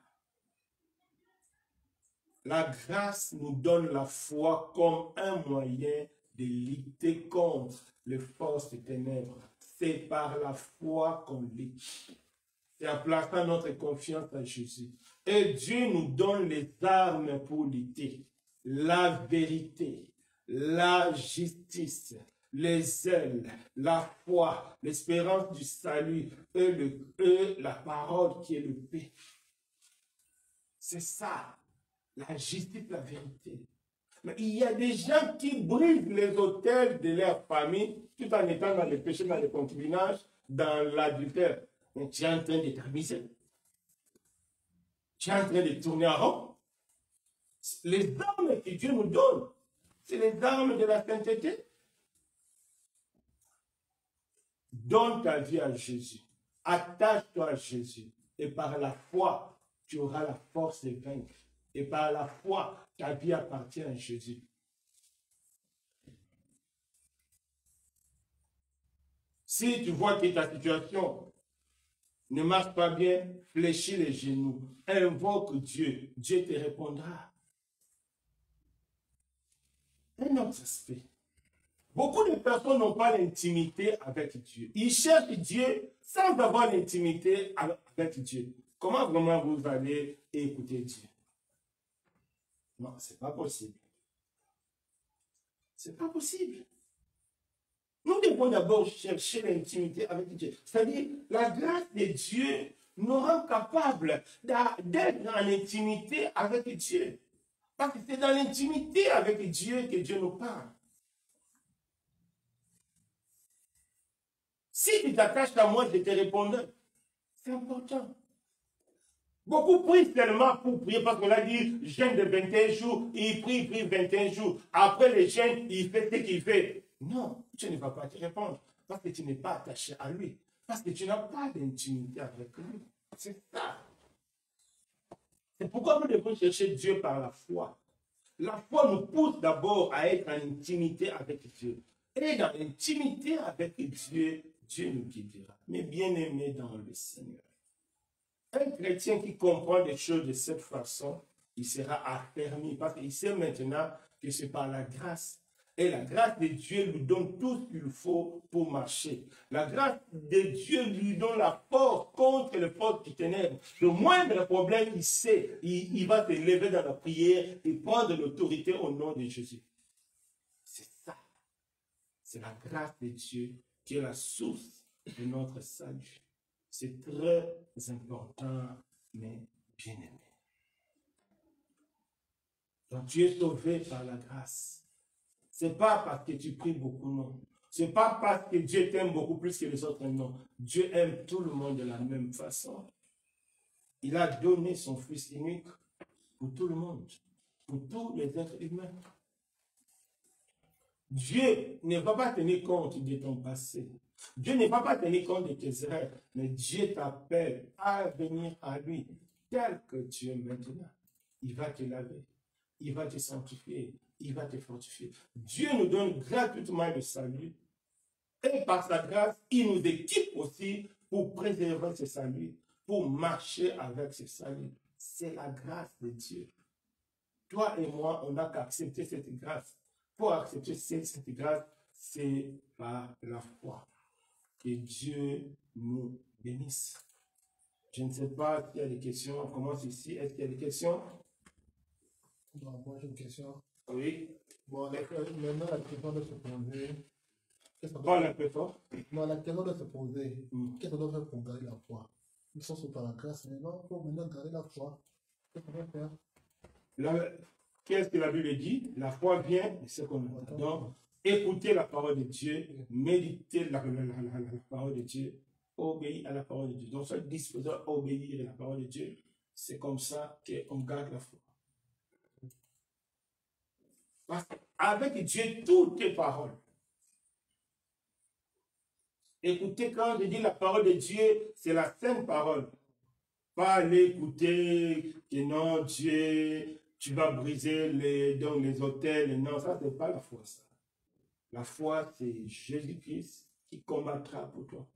La grâce nous donne la foi comme un moyen de lutter contre les forces des ténèbres. C'est par la foi qu'on lutte. C'est en plaçant notre confiance en Jésus. Et Dieu nous donne les armes pour lutter. La vérité, la justice, les ailes, la foi, l'espérance du salut et la parole qui est le paix. C'est ça, la justice, la vérité. Mais il y a des gens qui brisent les autels de leur famille tout en étant dans le péché, dans le concubinage, dans l'adultère. Mais tu es en train de t'amuser. Tu es en train de tourner en rond. Les armes que Dieu nous donne, c'est les armes de la sainteté. Donne ta vie à Jésus. Attache-toi à Jésus. Et par la foi, tu auras la force de vaincre. Et par la foi, ta vie appartient à Jésus. Si tu vois que ta situation ne marche pas bien, fléchis les genoux, invoque Dieu, Dieu te répondra. Un autre aspect. Beaucoup de personnes n'ont pas l'intimité avec Dieu. Ils cherchent Dieu sans avoir l'intimité avec Dieu. Comment vraiment vous allez écouter Dieu? Non, ce n'est pas possible. Ce n'est pas possible. Nous devons d'abord chercher l'intimité avec Dieu. C'est-à-dire, la grâce de Dieu nous rend capables d'être en intimité avec Dieu. Parce que c'est dans l'intimité avec Dieu que Dieu nous parle. Si tu t'attaches à moi, je te répondrai. C'est important. Beaucoup prient seulement pour prier parce qu'on a dit jeûne de 21 jours, il prie 21 jours. Après le jeûne, il fait ce qu'il fait. Non, tu ne vas pas te répondre parce que tu n'es pas attaché à lui. Parce que tu n'as pas d'intimité avec lui. C'est ça. C'est pourquoi nous devons chercher Dieu par la foi. La foi nous pousse d'abord à être en intimité avec Dieu. Et dans l'intimité avec Dieu, Dieu nous guidera. Mais bien aimé dans le Seigneur. Un chrétien qui comprend des choses de cette façon, il sera affermi parce qu'il sait maintenant que c'est par la grâce. Et la grâce de Dieu lui donne tout ce qu'il faut pour marcher. La grâce de Dieu lui donne la force contre les forces du ténèbre. Le moindre problème, il sait, il va se lever dans la prière et prendre l'autorité au nom de Jésus. C'est ça. C'est la grâce de Dieu qui est la source de notre salut. C'est très important, mais bien aimé. Donc tu es sauvé par la grâce. Ce n'est pas parce que tu pries beaucoup, non. Ce n'est pas parce que Dieu t'aime beaucoup plus que les autres, non. Dieu aime tout le monde de la même façon. Il a donné son Fils unique pour tout le monde. pour tous les êtres humains. Dieu ne va pas tenir compte de ton passé. Dieu ne va pas tenir compte de tes erreurs, mais Dieu t'appelle à venir à lui tel que tu es maintenant. Il va te laver, il va te sanctifier, il va te fortifier. Dieu nous donne gratuitement le salut et par sa grâce, il nous équipe aussi pour préserver ce salut, pour marcher avec ce salut. C'est la grâce de Dieu. Toi et moi, on n'a qu'à accepter cette grâce. Pour accepter cette grâce, c'est par la foi. Que Dieu nous bénisse. Je ne sais pas s'il y a des questions. On commence ici. Est-ce qu'il y a des questions? Bon, moi j'ai une question. Oui. Bon, maintenant la question de se poser. Parle un peu fort. Non, la question de se poser. Qu'est-ce qu'on doit faire pour garder la foi? Ils sont sous par la grâce, mais non, il faut maintenant garder la foi. Qu'est-ce qu'on doit faire? Qu'est-ce que la Bible dit? La foi vient de ce qu'on entend. Donc, écoutez la parole de Dieu, méditez la parole de Dieu, obéir à la parole de Dieu. Donc, soyez disposé à obéir à la parole de Dieu. C'est comme ça qu'on garde la foi. Parce qu'avec Dieu, tout est parole. Écoutez, quand je dis la parole de Dieu, c'est la sainte parole. Pas aller écouter que non, Dieu, tu vas briser les autels. Non, ça, c'est pas la foi, ça. La foi, c'est Jésus-Christ qui combattra pour toi.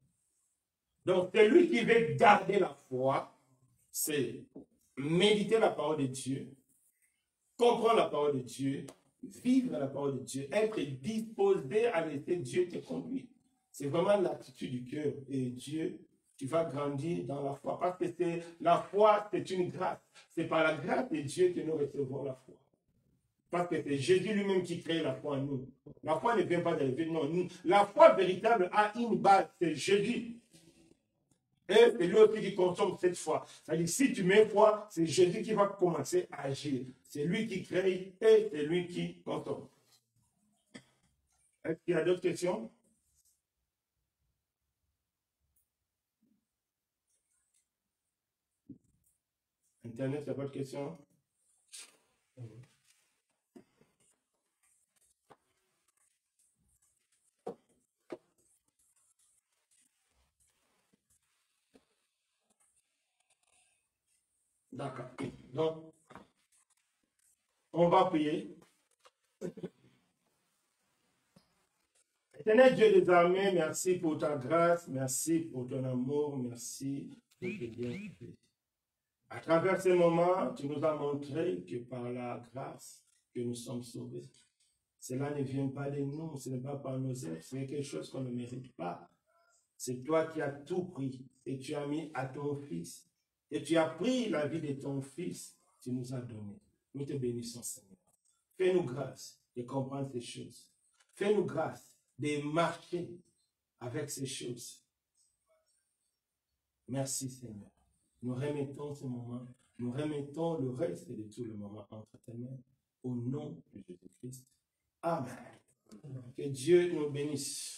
Donc, celui qui veut garder la foi, c'est méditer la parole de Dieu, comprendre la parole de Dieu, vivre la parole de Dieu, être disposé à laisser Dieu te conduire. C'est vraiment l'attitude du cœur. Et Dieu, tu vas grandir dans la foi. Parce que la foi, c'est une grâce. C'est par la grâce de Dieu que nous recevons la foi. Parce que c'est Jésus lui-même qui crée la foi en nous. La foi ne vient pas d'arriver. Non, la foi véritable a une base, c'est Jésus. Et c'est lui aussi qui consomme cette foi. C'est-à-dire, si tu mets foi, c'est Jésus qui va commencer à agir. C'est lui qui crée et c'est lui qui consomme. Est-ce qu'il y a d'autres questions? Internet, il n'y a pas de questions? D'accord. Donc, on va prier. Éternel Dieu des armées, merci pour ta grâce, merci pour ton amour, merci pour tes bienfaits. À travers ces moments, tu nous as montré que par la grâce que nous sommes sauvés. Cela ne vient pas de nous, ce n'est pas par nos œuvres, c'est quelque chose qu'on ne mérite pas. C'est toi qui as tout pris et tu as mis à ton Fils. Et tu as pris la vie de ton Fils, tu nous as donné. Nous te bénissons, Seigneur. Fais-nous grâce de comprendre ces choses. Fais-nous grâce de marcher avec ces choses. Merci, Seigneur. Nous remettons ce moment, nous remettons le reste de tout le moment entre tes mains. Au nom de Jésus-Christ. Amen. Que Dieu nous bénisse.